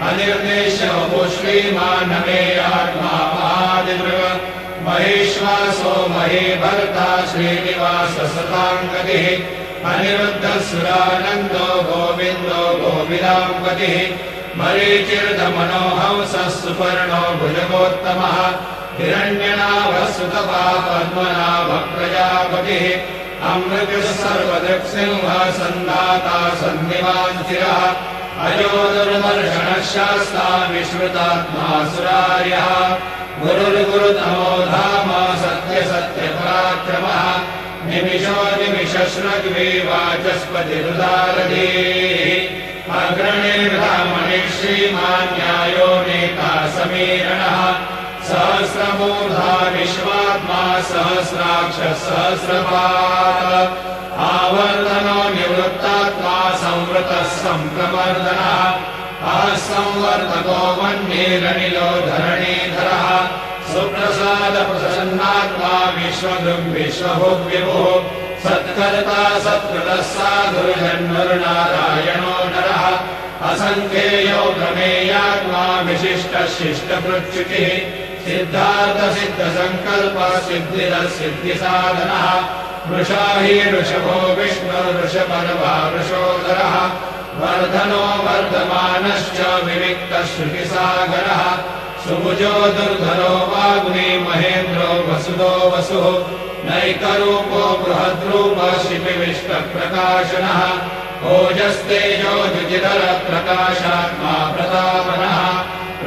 अनिर्देशो श्रीमानमेयात्मा महादिदृग महेश्वासो महीभर्ता श्रीनिवास सताङ्गतिः अनिरुद्धसुरानन्दो गोविन्दो गोविदाम्पतिः मरीचिर्दमनोहंसः सुपर्णो भुजगोत्तमः हिरण्यनाभः सुतपा पद्मनाभः प्रजापतिः अमृतः सर्वदृक्सिंहः सन्धाता सन्निवाञ्चिरः अयो दुर्दर्शनः शास्ता विश्रुतात्मा सुरार्यः गुरुर्गुरुतमो धाम सत्यसत्यपराक्रमः निमिषो निमिषश्रग्वी वाचस्पतिरुदारधीः अग्रणिर्ब्राह्मणे श्रीमान् न्यायो नेता समीरणः सहस्रमूर्धा विश्वात्मा सहस्राक्षः सहस्रपात् आवर्तनो निवृत्तात्मा संवृतः सम्प्रमर्दनः संवर्तको मन्येरनिलो धरणीधरः सुप्रसादप्रसन्नात्मा विश्वभुग्विश्वभुग्विभुः सत्कर्ता सत्कृतः साधुर्जन्मरुनारायणो नरः असङ्ख्येयो प्रमेयात्मा विशिष्टः शिष्टकृच्युतिः सिद्धार्थसिद्धसङ्कल्पः सिद्धिरः सिद्धिसाधनः वृषा हि ऋषभो विष्णुर्वृषपर्वा वृषोदरः वर्धनो वर्धमानश्च विविक्तः श्रुतिसागरः सुभुजो दुर्धरो वाग्मी महेन्द्रो वसुदो वसुः नैकरूपो बृहद्रूपः शिपिविष्टप्रकाशनः ओजस्तेजो द्युतिधरप्रकाशात्मा प्रतापनः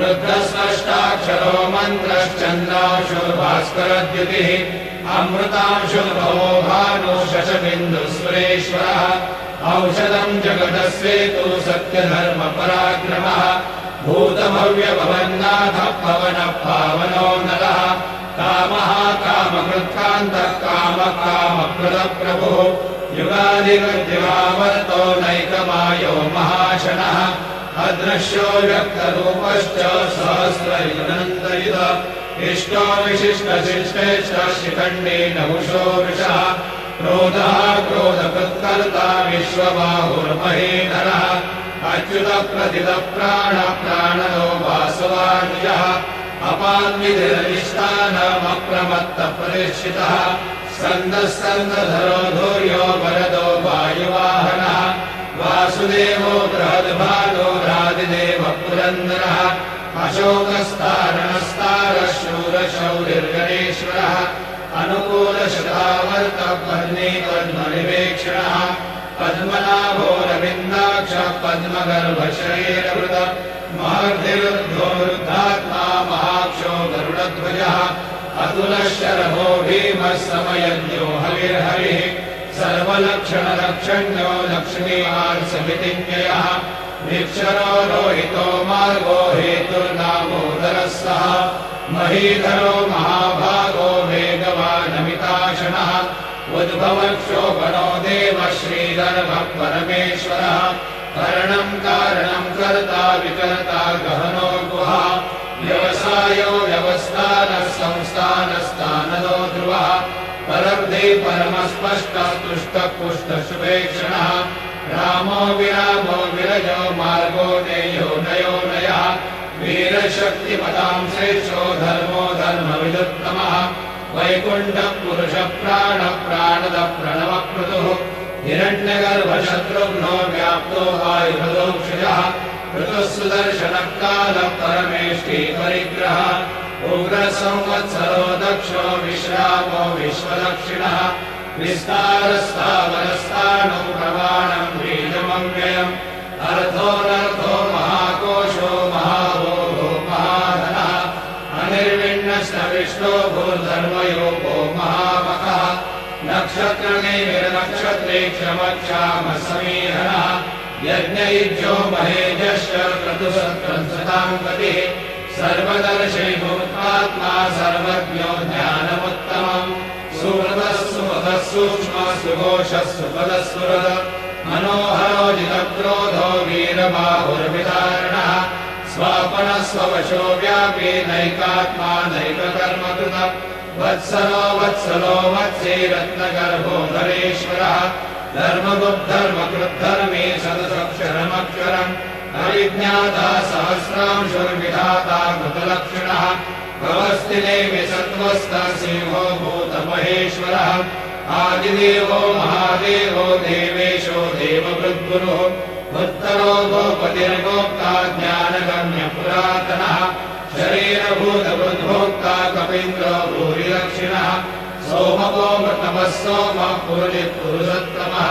रुद्रस्पष्टाक्षरो मन्त्रश्चन्द्रांशुर्भास्करद्युतिः अमृतांशुर्भवो भानु शशबिन्दुः सुरेश्वरः औषधम् जगतस्येतु सत्यधर्मपराक्रमः भूतभव्यभवन्नाथः पवनः पावनो नरः कामः कामकृत्कान्तः कामः कामप्रदः प्रभुः युगादिगद्यवावर्तो नैकमायो महाशनः अदृश्यो व्यक्तरूपश्च सहस्रयुगनन्तयुध इष्टो विशिष्टशिष्टेश्च शिखण्डी नहुषो वृषः क्रोधः क्रोधकृत्कर्ता विश्वबाहुर्महेधरः अच्युतप्रथितप्राणः प्राणनो वासवानुजः अपान्विधिरधिष्ठानमप्रमत्तप्रतिष्ठितः स्कन्दस्कन्दधरो धूर्यो वरदो वायुवाहनः वासुदेवो बृहद्भानो रादिदेवः पुरन्दरः अशोकस्तारणस्तारः शूरशौरिर्गणेश्वरः अनुकूलशतावर्तः पद्मीपद्मनिवेक्षणः पद्मनाभोरविन्दाक्षः पद्मगर्भशरीरवृतः महर्धिरुद्धोरुद्धात्मा महाक्षो गरुडध्वजः अतुलशरभो भीमः समयज्ञो हविर्हरिः सर्वलक्षणलक्षण्यो लक्ष्मीवान् समितिज्ञयः निक्षरो रोहितो मार्गो हेतुर्नामोदरः सः महीधरो महाभागो वेगवानमिताशनः उद्भवक्षोभनो देवः श्रीधर्मः परमेश्वरः करणम् कारणम् कर्ता विकर्ता गहनो गुहा व्यवसायो व्यवस्थानः संस्थानस्थानदो ध्रुवः परब्धि परमस्पष्टः तुष्टः पुष्टशुभेक्षणः रामो विरामो विरजो मार्गो नेयो नयो नयः वीरशक्तिपदाम् श्रेष्ठो धर्मो धर्मविदुत्तमः वैकुण्ठः पुरुषः प्राणः प्राणदः प्रणवक्रतुः हिरण्यगर्भशत्रुघ्नो व्याप्तो वायुभदोक्षजः ऋतुः सुदर्शनः कालः परमेष्ठी परिग्रहः उग्रसंवत्सरो दक्षो विश्रामो विश्वदक्षिणः विस्तारस्थावरस्थानो प्रमाणम् बीजमव्ययम् अर्थोऽनर्थो महाकोशो महाभोगो महाधनः अनिर्विण्णश्नविष्णो भूर्धर्मयोगो महामखः नक्षत्रनिर्नक्षत्रे क्षमक्षामः समीहनः यज्ञयुज्यो महेजश्च क्रतुसत्त्वंसताम् गतिः सर्वदर्शैर्भूतात्मा सर्वज्ञो ज्ञानमुत्तमम् सुहृदः सुमतः सूक्ष्मः सुघोषः सुपदः मनोहरो जितक्रोधो वीरबाहुर्विदारणः स्वापनः स्ववशो व्यापी नैकात्मा नैककर्मकृतः वत्सलो वत्सलो वत्से रत्नगर्भो धरेश्वरः धर्मगुप्धर्मकृद्धर्मे सदसक्षरमक्षरम् अविज्ञाता सहस्रांशुर्विधाता कृतलक्षणः भवस्तिने विसत्त्वस्तः सिंहो भूतमहेश्वरः आदिदेवो महादेवो देवेशो देववृद्गुरुः उत्तरो गोपतिर्गोप्ता ज्ञानगम्यपुरातनः शरीरभूतवृद्भोक्ता कपीन्द्रो भूरिदक्षिणः सोमको मृतमः सोमः पुरुषोत्तमः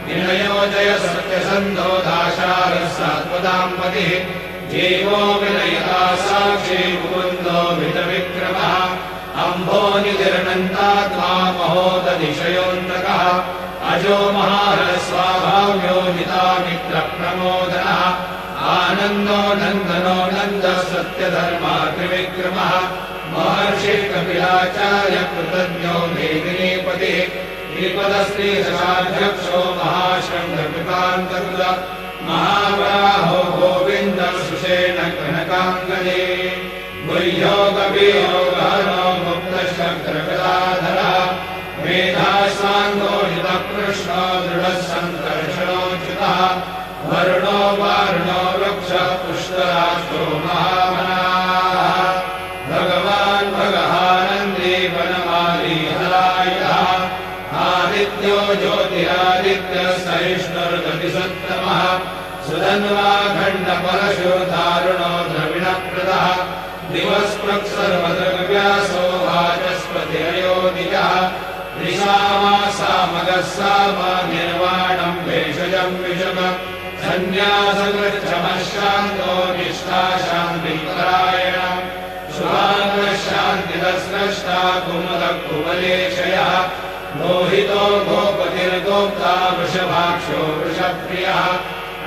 विनयोजय सत्यसन्धो दाशारः सात्वदाम्पतिः जीवो विनयता साक्षी मुकुन्दो वितविक्रमः अम्भोनिधिरनन्तात्मा महोदधिशयोऽन्तकः अजो महारस्वाभाव्यो नितामित्रप्रमोदनः आनन्दो नन्दनो नन्दः सत्यधर्मा त्रिविक्रमः महर्षिः कपिलाचार्य कृतज्ञो मेदिनीपतिः श्रीपदश्रीदशाध्यक्षो महाशृङ्गकृतान्तकृत महावराहो गोविन्दः सुषेण कनकाङ्गदे गुह्यो कवियो गहनो मुक्तशङ्करकलाधरः मेधाश्वाङ्गो हितकृष्णो दृढः सङ्कर्षणोच्युतः वरुणो वारुणो वृक्षः पुष्कराष्ट्रो महामनाः भगवान् भगहानन्दी वनमाली हलायुधः आदित्यो ज्योतिरादित्यः सहिष्णुर्गतिसत्तमः सुधन्वाखण्डपरशो दारुणो द्रविणप्रदः दिवस्पृक्सर्वदृग्व्यासो वाचस्पतिरयोनिजः त्रिसामासामगः साम निर्वाणम् भेषजम् विशुकः सन्न्यासकृच्छमः शान्तो निष्ठा शान्तिपरायणः शुभाङ्गः शान्तिदस्रष्टा कुमुदः कुवलेशयः मोहितो गोपतिर्गो भोक्ता वृषभाक्षो वृषप्रियः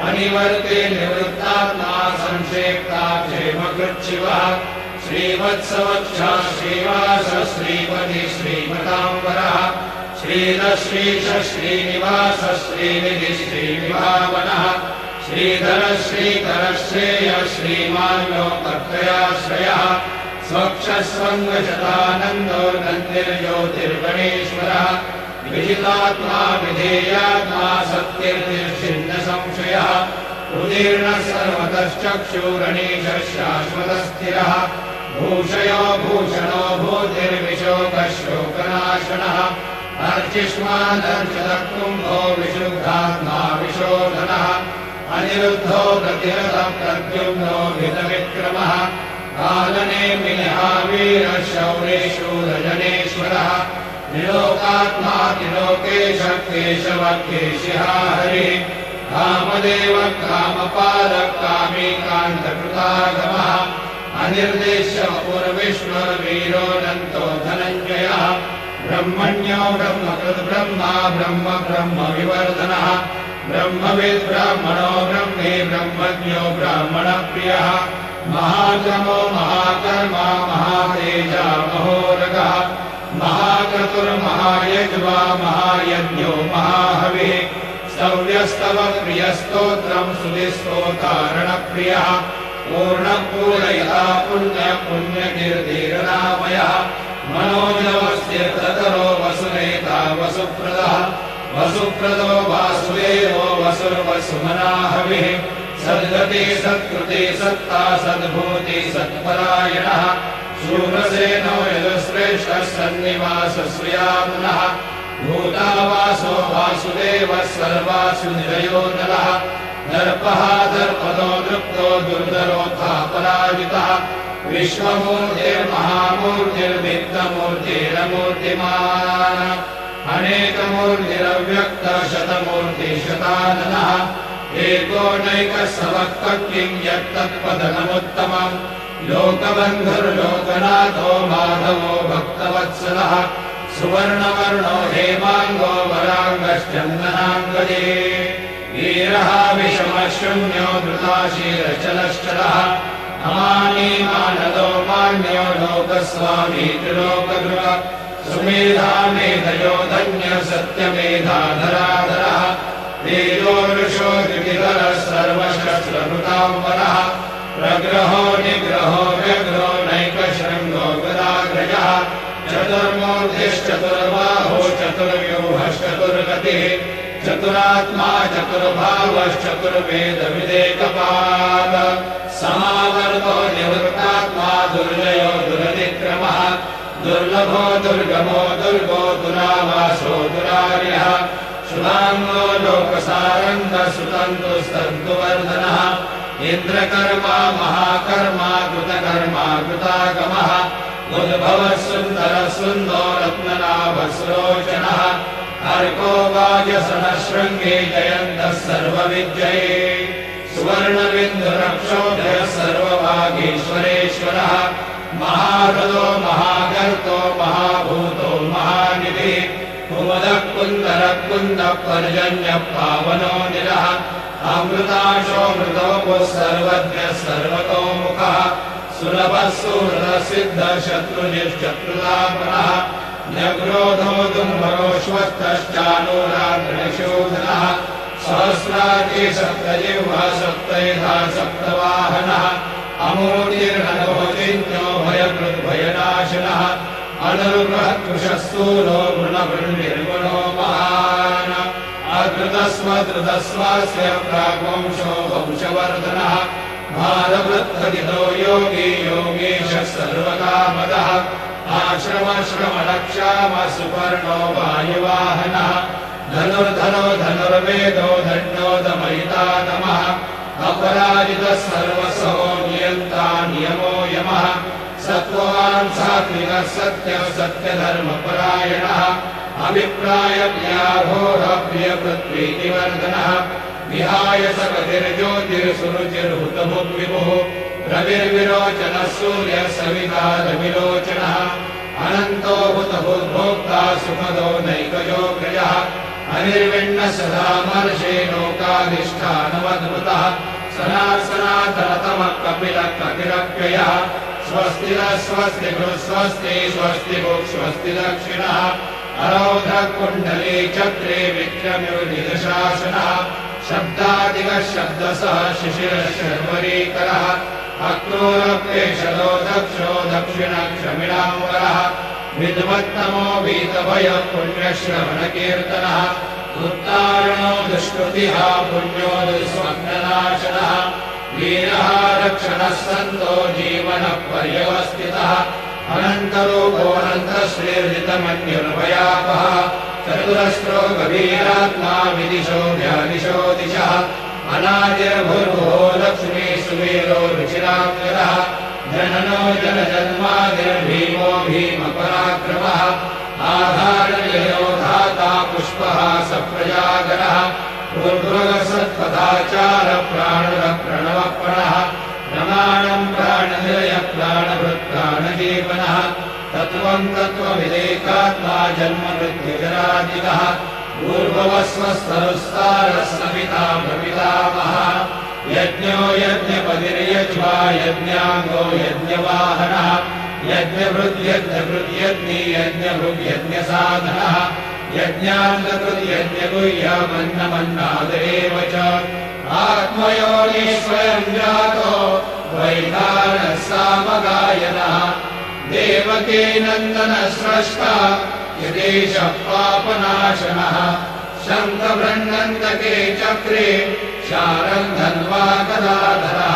अनिवर्ते निवृत्तात्मा संक्षेप्ता क्षेमकृच्छिवः श्रीवत्सवक्षः श्रीवास श्रीपति श्रीमताम्बरः श्रीधश्रीश श्रीनिवास श्रीनिधि श्रीविभावनः श्रीधर श्रीकर श्रेय श्रीमान् लोकत्रयाश्रयः स्वक्षस्वङ्गशतानन्दो नन्दिर्ज्योतिर्गणेश्वरः विजितात्मा विधेयात्मा सत्कीर्तिर्छिन्न संशयः उदीर्णः सर्वतश्चक्षुरणीशः शाश्वतस्थिरः भूषयो भूषणो भूतिर्विशोकः शोकनाशनः अर्चिष्मादर्शदकुम्भो विशुद्धात्मा विशोधनः अनिरुद्धो प्रतिहतः प्रद्युम्नो हितविक्रमः कालनेमिनिहावीरः शौरेशूरजनेश्वरः त्रिलोकात्मा त्रिलोकेशः केशवः केशिहा हरिः कामदेव कामपालः कामीकान्तकृतागमः अनिर्देश्य पूर्विष्णुर्वीरोऽनन्तो धनञ्जयः ब्रह्मण्यो ब्रह्मकृद्ब्रह्मा ब्रह्म ब्रह्म विवर्धनः ब्रह्मविद् ब्राह्मणो ब्रह्मे ब्रह्मज्ञो ब्राह्मणप्रियः महाक्रमो महाकर्मा महातेजा महोरगः महाक्रतुर्महायज्वा महायज्ञो महाहविः स्तव्यस्तव प्रियस्तोत्रम् सुधिस्तोतारणप्रियः पूर्णपूरयिता पुण्यपुण्यकीर्तिरनामयः मनोजवस्तीर्थकरो वसुनेता वसुप्रदः वसुप्रदो वासुदेवो वसुर्वसुमनाहविः सद्गति सत्कृति सत्ता सद्भूति सत्परायणः शूरसेनो यजुश्रेष्ठः सन्निवासश्रियामुनः भूतावासो वासुदेवः सर्वासु निरयोनलः दर्पः दर्पदो दृप्तो दुर्धरोऽथापराजितः विश्वमूर्तिर्महामूर्तिर्वित्तमूर्तिरमूर्तिमान् अनेकमूर्तिरव्यक्तः शतमूर्तिशताननः एकोनैकः सवक्किं यत्तत्पदनमुत्तमम् लोकबन्धुर्लोकनाथो माधवो भक्तवत्सलः सुवर्णवर्णो हेमाङ्गो वराङ्गश्चन्दनाङ्गजे वीरः विषमः शून्यो धृताशीलश्चलश्चलः अमानी मानदो मान्यो लोकस्वामी त्रिलोकगृह सुमेधा मेधयो धन्यः सत्यमेधाधराधरः तेजोरुषो द्विविधरः सर्वशस्त्रभृताम्बरः प्रग्रहो निग्रहो व्यग्रो नैकशृङ्गो गदाग्रजः चतुर्मूर्तिश्चतुर्बाहो चतुर्व्यूहश्चतुर्गतिः चतुरात्मा चतुर्भावश्चतुर्वेदविदेकपाद समावर्तो निवृत्तात्मा दुर्जयो दुरतिक्रमः दुर्लभो दुर्गमो दुर्गो दुरावासो दुरार्यः शुभाङ्गो लोकसारङ्गः सुतन्तुस्तन्तुवर्धनः इन्द्रकर्मा महाकर्मा कृतकर्मा कृतागमः उद्भवः सुन्दरः सुन्दो रत्ननाभस्रोचनः अर्को वाजसनः शृङ्गे जयन्तः सर्वविजये सुवर्णबिन्दुरक्षोभ्यः सर्वभागीश्वरेश्वरः महाहृदो महागर्तो महाभूतो महानिधिः कुमुदः कुन्दरः कुन्दः पर्जन्यः पावनो निरः अमृताशोऽमृतोपः सर्वज्ञः सर्वतोमुखः सुलभः सुहृदः सिद्धः शत्रुनिश्शत्रुतापनः न्यग्रोधो दुम्भरोश्वस्तश्चानूराग्निशोधनः सहस्राजी सप्तजिह्वा सप्तैधा सप्तवाहनः अमूर्तिर्नभोचिन्त्यो भयकृद्भयनाशनः अनुरुग्रहकृशः स्थूलो गुणवृन्निर्गुणो महान् अधृतस्वधृतस्वास्य प्राग्वंशो वंशवर्धनः भारवृद्धदितो योगी योगीशः सर्वकामदः आश्रमश्रमणक्षाम सुपर्णो वायुवाहनः धनुर्धरो धनुर्वेदो दण्डोदमयितातमः अपराजितः सर्वसहो नियन्ता नियमो यमः सत्त्ववान् सात्विकः सत्यः सत्यधर्मपरायणः अभिप्रायप्रियाघोरप्रियपृथ्वीतिवर्धनः विहाय सकतिर्ज्योतिर्सुरुचिर्हुतभुग्विभुः रविर्विरोचनः सूर्यः सविता रविलोचनः अनन्तो हुतभुद्भोक्ता सुखदो नैकजोग्रजः अनिर्विण्ण सदा मर्षे लोकाधिष्ठानमद्भुतः सनातनतमः कपिलः कपिरव्ययः स्वस्ति न स्वस्ति स्वस्ति स्वस्ति स्वस्ति दक्षिणः अरौधः कुण्डले चक्रे विक्रम्योनिदशासनः शब्दादिकः शब्दसः शिशिरः शर्वरीकरः अक्रूरप्रेषदो दक्षो दक्षिणक्षमिणाम्बरः विद्वत्तमो वीतभयः पुण्यश्रवणकीर्तनः उत्तारणो दुष्कृतिः पुण्यो दुःस्वप्ननाशनः वीरः रक्षणः सन्तो जीवनः पर्यवस्थितः अनन्तरूपोऽनन्तश्रीर्जितमन्युर्भयापः चतुरस्रो गभीरात्मा विदिशो व्यादिशो दिशः अनादिर्भुर्भुवो लक्ष्मी सुवीरो रुचिराक्षरः जननो जनजन्मादिर्भीमो भीमपराक्रमः आधारनिलयो धाता पुष्पः सप्रजागरः पूर्वसत्पदाचार प्राणः प्रणवप्रणः प्रमाणं प्राणनिलय प्राणभृत् प्राणजीवनः तत्त्वं तत्त्वविदेकात्मा जन्ममृत्युजरादिकः पूर्ववस्वस्तरुस्तारः सविता प्रपितामहः यज्ञो यज्ञपतिर्यज्वा यज्ञाङ्गो यज्ञवाहनः यज्ञभृद्यज्ञभृद्यज्ञी यज्ञभृग्यज्ञसाधनः यज्ञाङ्गकृद्यज्ञगुह्यमन्नमन्नादेव च आत्मयोनि स्वयं जातो वैधानः सामगायनः देवकी नन्दनः स्रष्टा यदेशः पापनाशनः शङ्खबृह्णन्तके चक्रे शारं धन्वा गदाधरः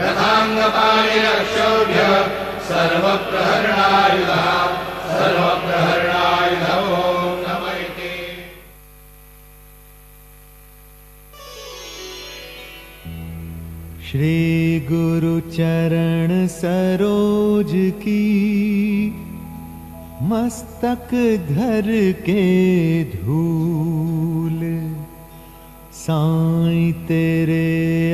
रथाङ्गपाणिरक्षोभ्य सर्वप्रहरणायुधः सर्वप्रहरणायुधो नमैते। श्री गुरु चरण सरोज की मस्तक धर के धूल साईं तेरे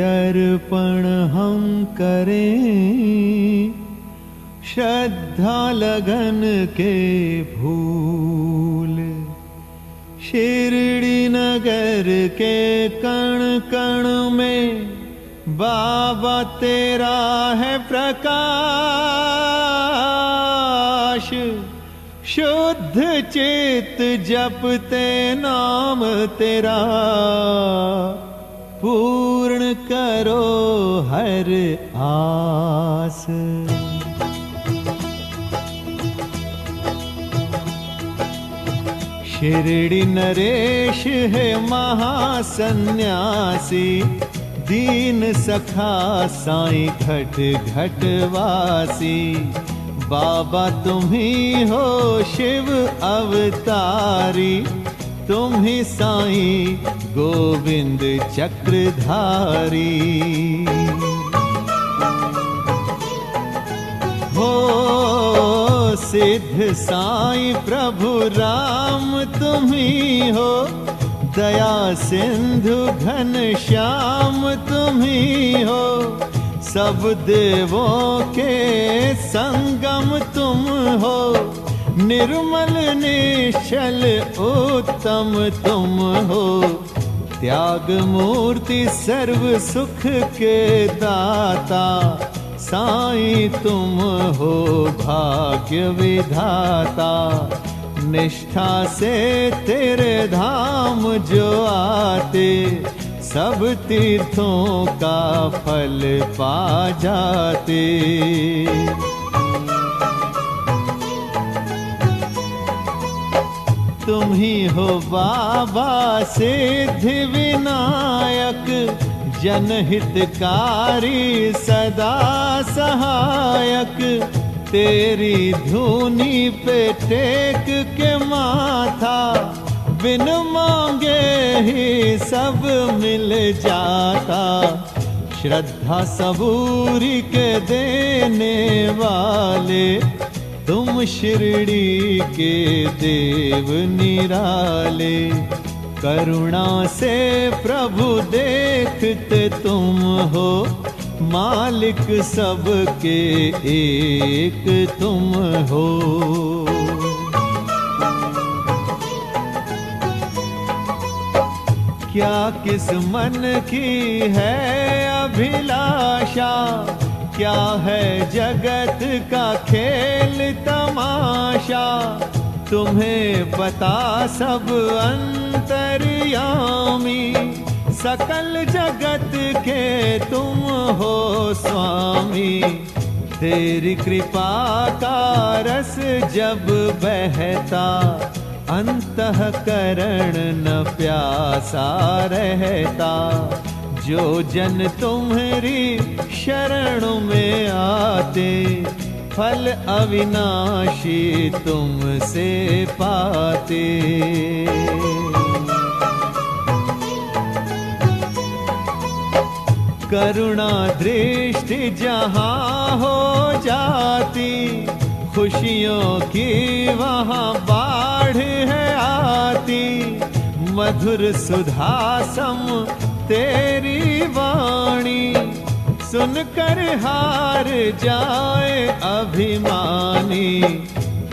अर्पण हम करें श्रद्धा लगन के भूल। शिरडी नगर के कण कण में बाबा तेरा है प्रकाश शुद्ध चित जपते नाम तेरा पूर्ण करो हर आस। शिरडी नरेश है महासन्यासी दीन सखा साईं घट घट वासी। बाबा तुम ही हो शिव अवतारी तुम ही साईं गोविंद चक्रधारी। हो सिद्ध साईं प्रभु राम तुम ही हो दया सिंधु घन श्याम तुम ही हो। सब देवों के संगम तुम हो निर्मल निश्चल उत्तम तुम हो। त्याग मूर्ति सर्व सुख के दाता साईं तुम हो भाग्य विधाता। निष्ठा से तेरे धाम जो आते सब तीर्थों का फल पा जाते। तुम ही हो बाबा सिद्धि विनायक जनहितकारी सदा सहायक। तेरी धुनी पे टेक के माथा बिन मांगे ही सब मिल जाता। श्रद्धा सबूरी के देने वाले तुम शिरडी के देव निराले। करुणा से प्रभु देखते तुम हो मालिक सबके एक तुम हो। क्या किस मन की है अभिलाषा, क्या है जगत का खेल तमाशा, तुम्हें पता सब अंतर्यामी, सकल जगत के तुम हो स्वामी। तेरी कृपा का रस जब बहता, अंतःकरण न प्यासा रहता। जो जन तुम्हारी शरण में आते, फल अविनाशी तुमसे पाते। करुणा दृष्टि जहाँ हो जाती, खुशियों की वहाँ बाढ़ है आती। मधुर सुधा सम तेरी वाणी, सुनकर हार जाए अभिमानी।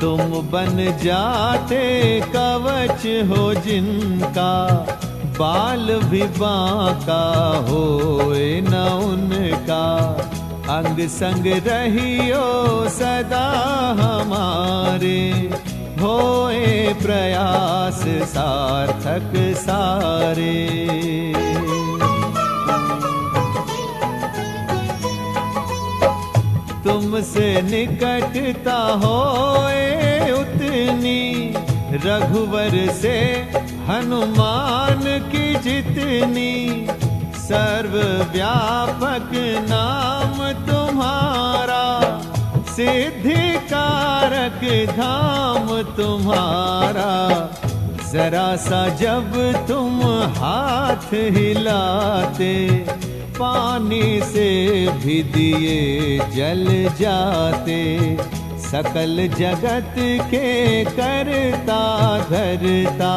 तुम बन जाते कवच हो जिनका, बाल भी बांका होए न उनका। अंग संग रहियो सदा हमारे, होए प्रयास सार्थक सारे। तुमसे निकटता होए उतनी, रघुवर से हनुमान की जितनी। सर्वव्यापक नाम तुम्हारा, सिद्धि कारक धाम तुम्हारा। जरा सा जब तुम हाथ हिलाते, पानी से भी दिए जल जाते। सकल जगत के करता धरता,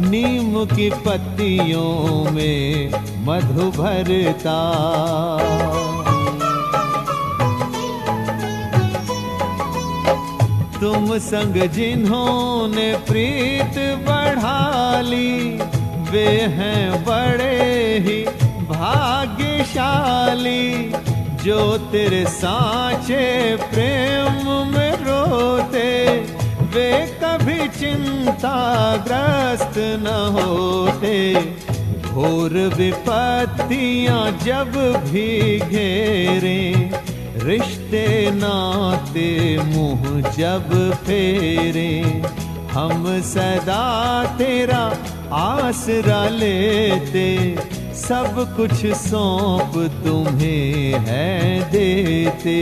नीम की पत्तियों में मधु भरता। तुम संग जिन्होंने प्रीत बढ़ा ली, वे हैं बड़े ही भाग्यशाली। जो तेरे साचे प्रेम में रोते, वे कभी चिंताग्रस्त न होते। घोर विपत्तियां जब भी घेरे, रिश्ते नाते मुंह जब फेरे। हम सदा तेरा आसरा लेते, सब कुछ सौंप तुम्हें है देते।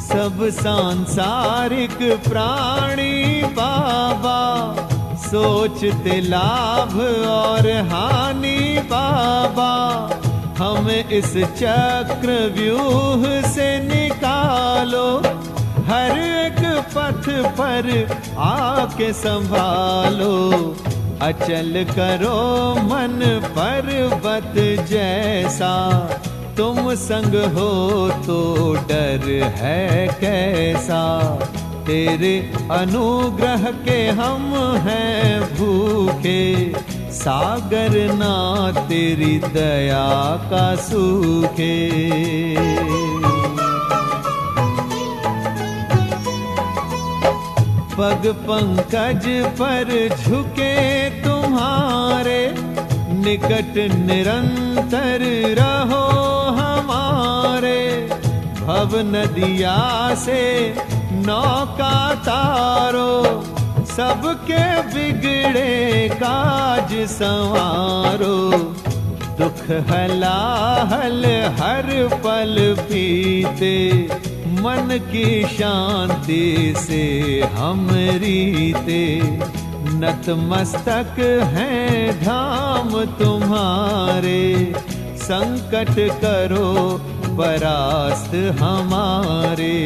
सब सांसारिक प्राणी बाबा, सोचते लाभ और हानि बाबा। हमें इस चक्र व्यूह से निकालो, हर एक पथ पर आके संभालो। अचल करो मन पर्वत जैसा, तुम संग हो तो डर है कैसा। तेरे अनुग्रह के हम हैं भूखे, सागर ना तेरी दया का सूखे। पग पंकज पर झुके तुम्हारे, निकट निरंतर रहो हमारे। भव नदिया से नौका तारो, सबके बिगड़े काज संवारो। दुख हलाहल हर पल पीते, मन की शांति से हम रीते। नतमस्तक हैं धाम तुम्हारे, संकट करो परास्त हमारे।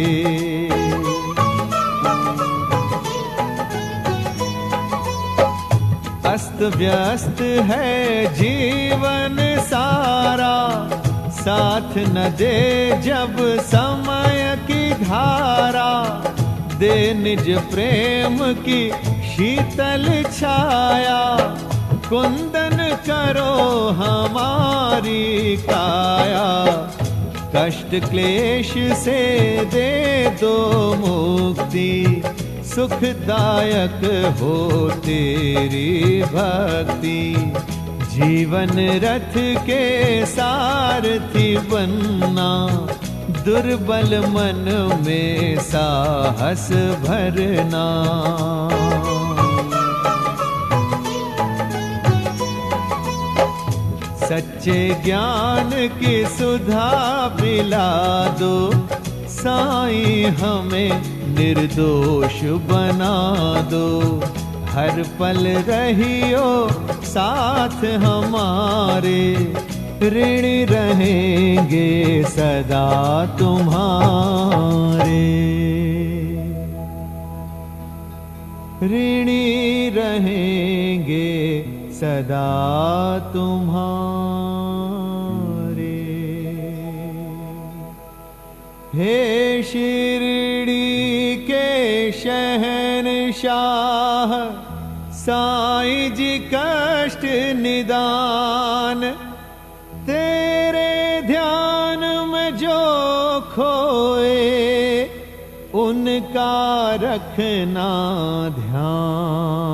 अस्त व्यस्त है जीवन सारा, साथ न दे जब समय की धारा। दे निज प्रेम की शीतल छाया, कुंदन करो हमारी काया, कष्ट क्लेश से दे दो मुक्ति, सुखदायक हो तेरी भक्ति। जीवन रथ के सारथी बनना, दुर्बल मन में साहस भरना। सच्चे ज्ञान की सुधा पिला दो, साईं हमें निर्दोष बना दो। हर पल रहियो साथ हमारे, ऋण रहेंगे सदा तुम्हारे। ऋणी रहेंगे सदा तुम्हारे। हे शिरडी के शहंशाह, साईं जी कष्ट निदान, तेरे ध्यान में जो खोए, उनका रखना ध्यान।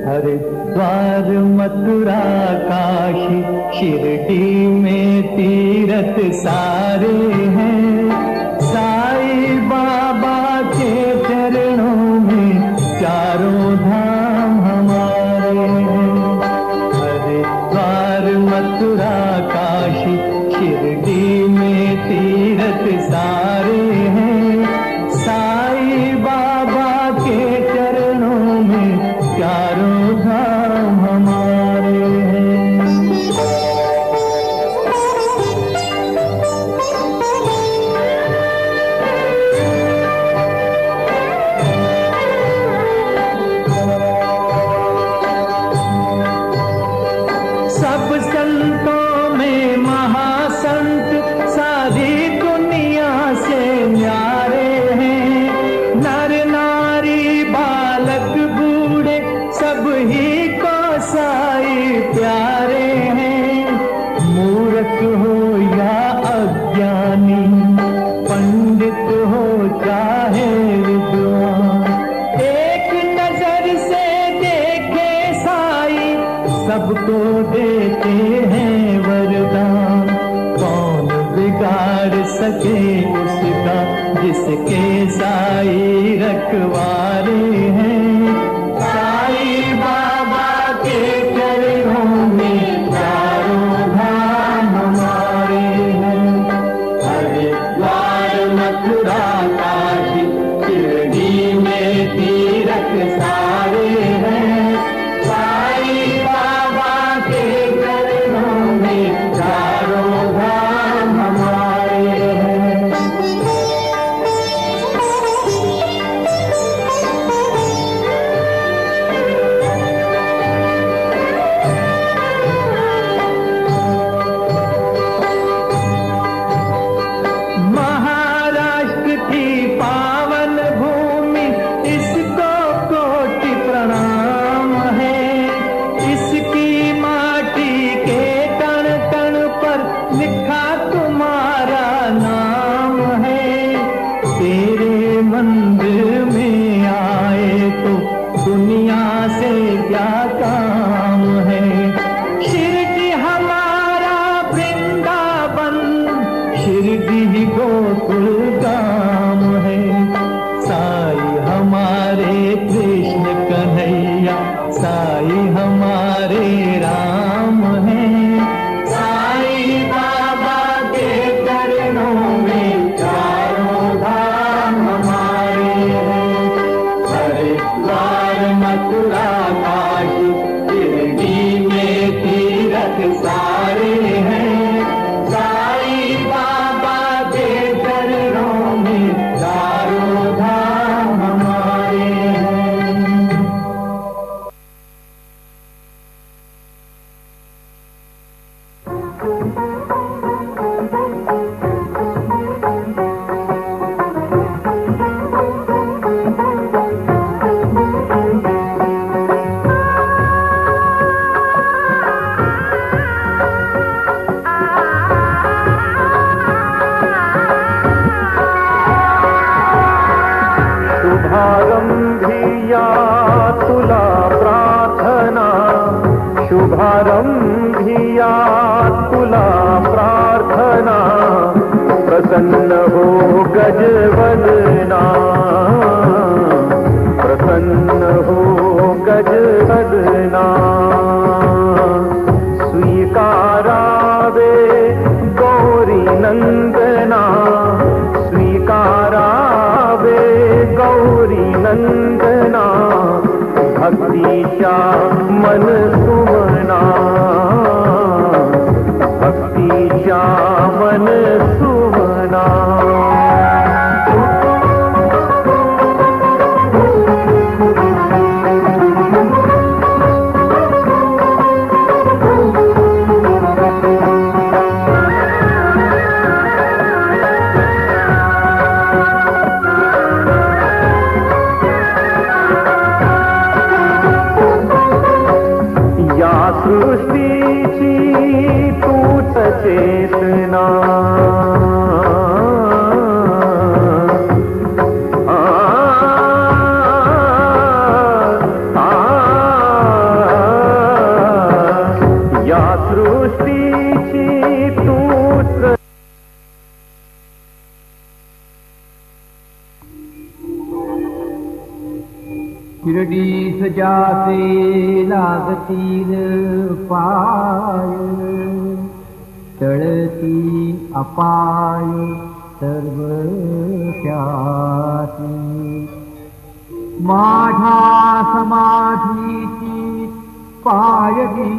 हरिद्वार मथुरा काशी शिरडी में तीरथ सारे हैं, साईं बाबा के चरणों में चारों धाम हमारे हैं। हरिद्वार मथुरा काशी शिरडी में तीरथ सारे हैं, साईं बाबा के चरणों में चारों धाम हमारे हैं। सब संतों में महासंत सारी दुनिया से न्यारे हैं, नर नारी बालक बूढ़े सब ही को साईं प्यारे हैं। मूर्ख हो या अज्ञानी, पंडित हो चाहे विद्वान, एक नजर से देखे साईं सबको देते हैं वरदान। कौन बिगाड़ सके उसका जिसके साईं रखवारे हैं। साईं बाबा के चरणों में चारों धाम हमारे हैं। हरिद्वार मथुरा काशी शिरडी में तीरथ सारे हैं, साईं बाबा के चरणों में चारों धाम हमारे हैं। महाराष्ट्र की पावन भूमि, इसको कोटि प्रणाम है। इसकी माटी के कण कण पर लिखा तुम्हारा नाम है। तेरे मंदिर में आए तो दुनिया से क्या काम है। शिरडी हमारा वृंदावन, शिरडी गोकुल गाम है। साईं हमारे कृष्ण कन्हैया, साईं हमारे राम हैं। साईं बाबा के चरणों में चारों धाम शुभारंभिया तुला प्रार्थना, शुभारंभिया तुला प्रार्थना, प्रसन्न हो गजवदना, प्रसन्न हो गजवदना, स्वीकारावे गौरी नंदना, स्वीकारावे गौरी नंदना, भक्तीच्या मन सुमना, भक्तीच्या मन सुमना. सृष्टीची तूच चेतना, या सृष्टीची तूच. शिर्डीस जासे लागतील पाय, तळती अपाय सर्व त्यासी. माझ्या समाधीची पायगी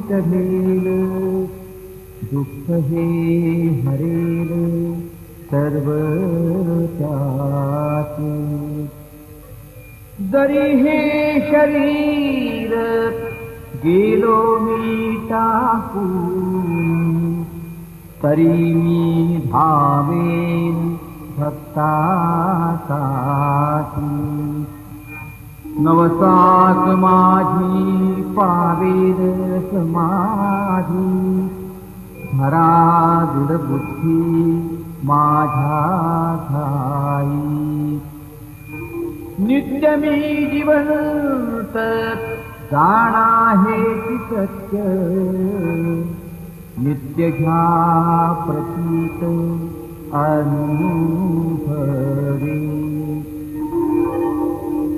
चढेल, दुःख हे हरेल सर्व त्यासी. जरी हे शरीर गेलो मी टाकून, तरी मी धावेन भक्तासाठी. नवसात माझी पावेल समाधी, धरा दृढ बुद्धी माझ्या घाई. नित्य मी जीवंत जाणा हेची सत्य, नित्य घ्या प्रतीत अनुभवे.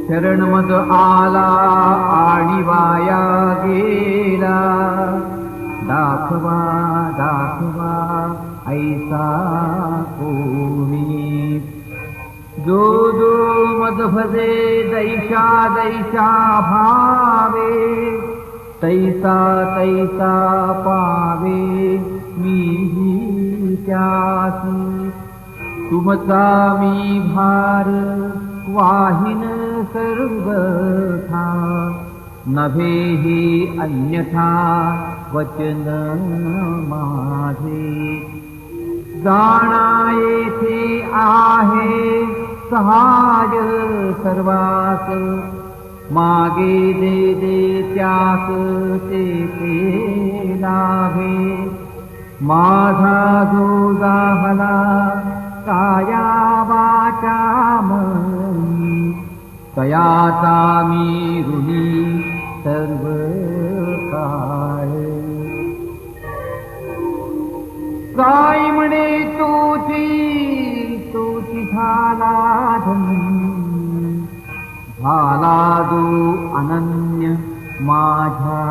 शरण मद आला आणि वाया गेला, दाखवा दाखवा ऐसा कोणी. जो जो मद भजे दैशा दैशा भावे, तैसा तैसा पावे मी त्यासी. तुमचा मी भार वाहिन सर्वथा, नभे ही अन्यथा वचन माझे. जाणा येथे आहे सहाय सर्वास, मागे दे दे त्यास ते ते लाभे. माझा जो जाहला काया वाचा मनी, तयाचा मी ऋणी सर्व काळ. काय म्हणे तोची तोची झाला धनी, झाला जो अनन्य माझ्या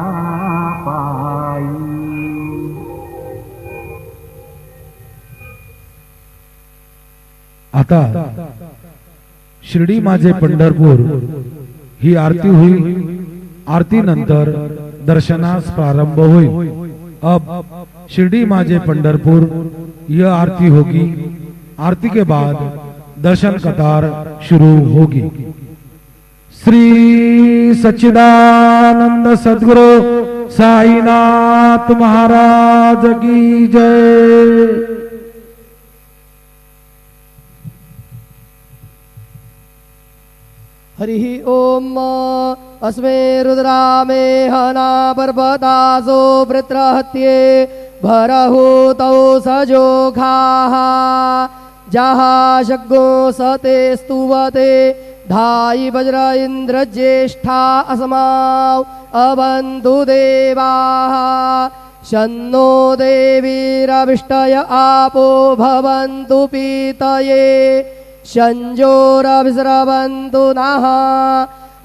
पायी. आता शिर्डी माझे पंढरपूर ही आरती होईल. आरती नंतर दर्शनास प्रारंभ होईल. अब शिरडी माझे पंढरपुर यह आरती होगी. आरती के बाद दर्शन कतार शुरू होगी. श्री सच्चिदानंद सद्गुरु साईनाथ महाराज की जय। हरि ओम अस्मे रुद्रामे हना पर्वतासो वृत्रहत्ये भरहूतौ सजोघाः जहा शग्गो सते स्तुवते धायि वज्र इंद्र ज्येष्ठा अस्माव अवन्तु देवाः शन्नो देवीरविष्टय आपो भवन्तु पीतये शञ्जोरभिस्रवन्तु नः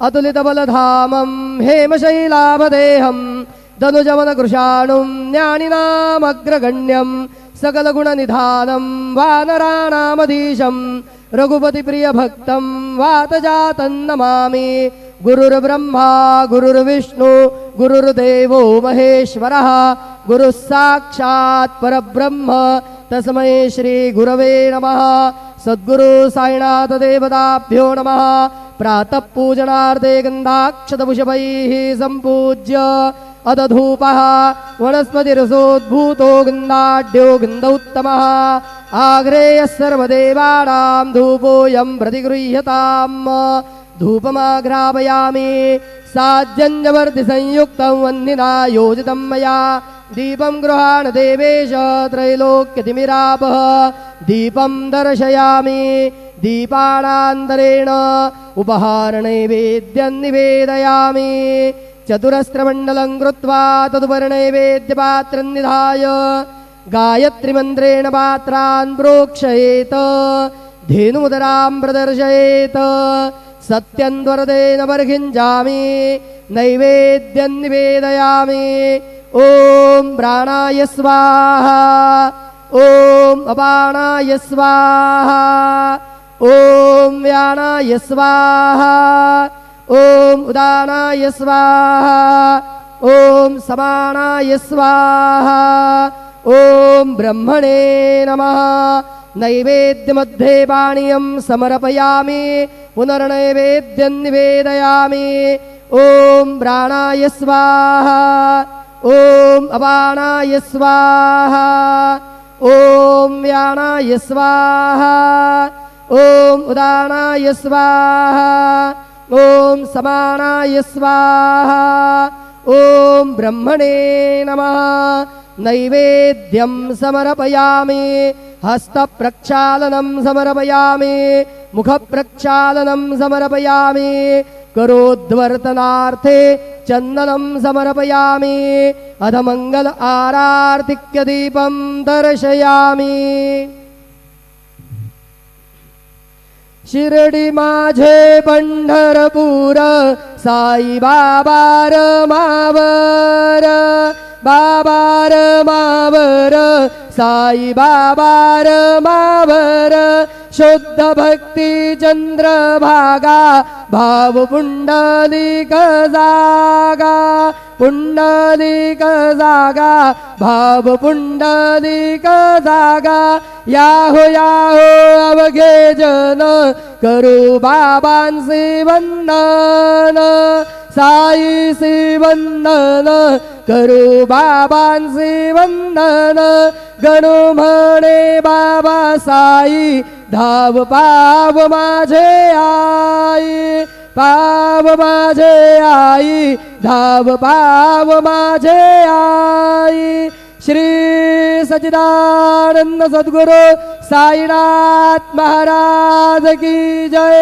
अतुलितबलधामं हेमशैलाभदेहं धनुजवनकृशाणुं ज्ञानिनामग्रगण्यं सकलगुणनिधानं वानराणामधीशं रघुपतिप्रियभक्तं वातजातं नमामि। गुरुर्ब्रह्मा गुरुर्विष्णु गुरुर्देवो महेश्वरः गुरुः साक्षात् परब्रह्म तस्मै श्री गुरवे नमः। सद्गुरु साईनाथ देवताभ्यो नमः। प्रातः पूजनार्थे गन्धाक्षतपुष्पैः सम्पूज्य अदधूपः वनस्पतिरसोद्भूतो गन्धाढ्यो गन्धोत्तमः आग्रेयः सर्वदेवानां धूपोऽयं प्रतिगृह्यताम्। धूपमाघ्रापयामि साज्जन्यवर्तिसंयुक्तं वह्निना योजितं मया दीपं गृहाण देवेश त्रैलोक्यतिमिरापः दीपं दर्शयामि दीपानान्तरेण उपहारनैवेद्यं निवेदयामि। चतुरस्रमण्डलं कृत्वा तदुपरिनैवेद्यपात्रं निधाय गायत्रीमन्त्रेण पात्रान् प्रोक्षयेत् धेनुमुदरां प्रदर्शयेत् सत्यन्वरदेन वर्गिञ्जामि नैवेद्यं निवेदयामि। ॐ प्राणाय स्वाहा ॐ अपानाय स्वाहा ॐ व्यानाय स्वाहा ॐ उदानाय स्वाहा ॐ समानाय स्वाहा ॐ ब्रह्मणे नमः। नैवेद्यमध्ये पानीयं समर्पयामि पुनर्नैवेद्यं निवेदयामि। ॐ प्राणाय स्वाहा ॐ अपानाय स्वाहा ॐ व्यानाय स्वाहा ॐ उदानाय स्वाहा ॐ समानाय स्वाहा ॐ ब्रह्मणे नमः। नैवेद्यं समर्पयामि हस्तप्रक्षालनं समर्पयामि मुखप्रक्षालनं समर्पयामि करोद्वर्तनार्थे चन्दनं समर्पयामि अधमङ्गल आरार्तिक्य दीपं दर्शयामि। शिर्डी माझे पंढरपूर साई बाबार मावर बाबार मावर साई बाबार मावर शुद्ध भक्ती चंद्रभागा भाव पुंडलिक जागा पुंडलिक जागा भाव पुंडलिक जागा याहो याहो अवघे जन करू बाबांचे वंदन साईचे वंदन करू बाबांचे वंदन गणू म्हणे बाबा साई धाव पाव माझे आई पाव माझे आई धाव पाव माझे आई। श्री सच्चिदानंद सद्गुरु साईनाथ महाराज की जय।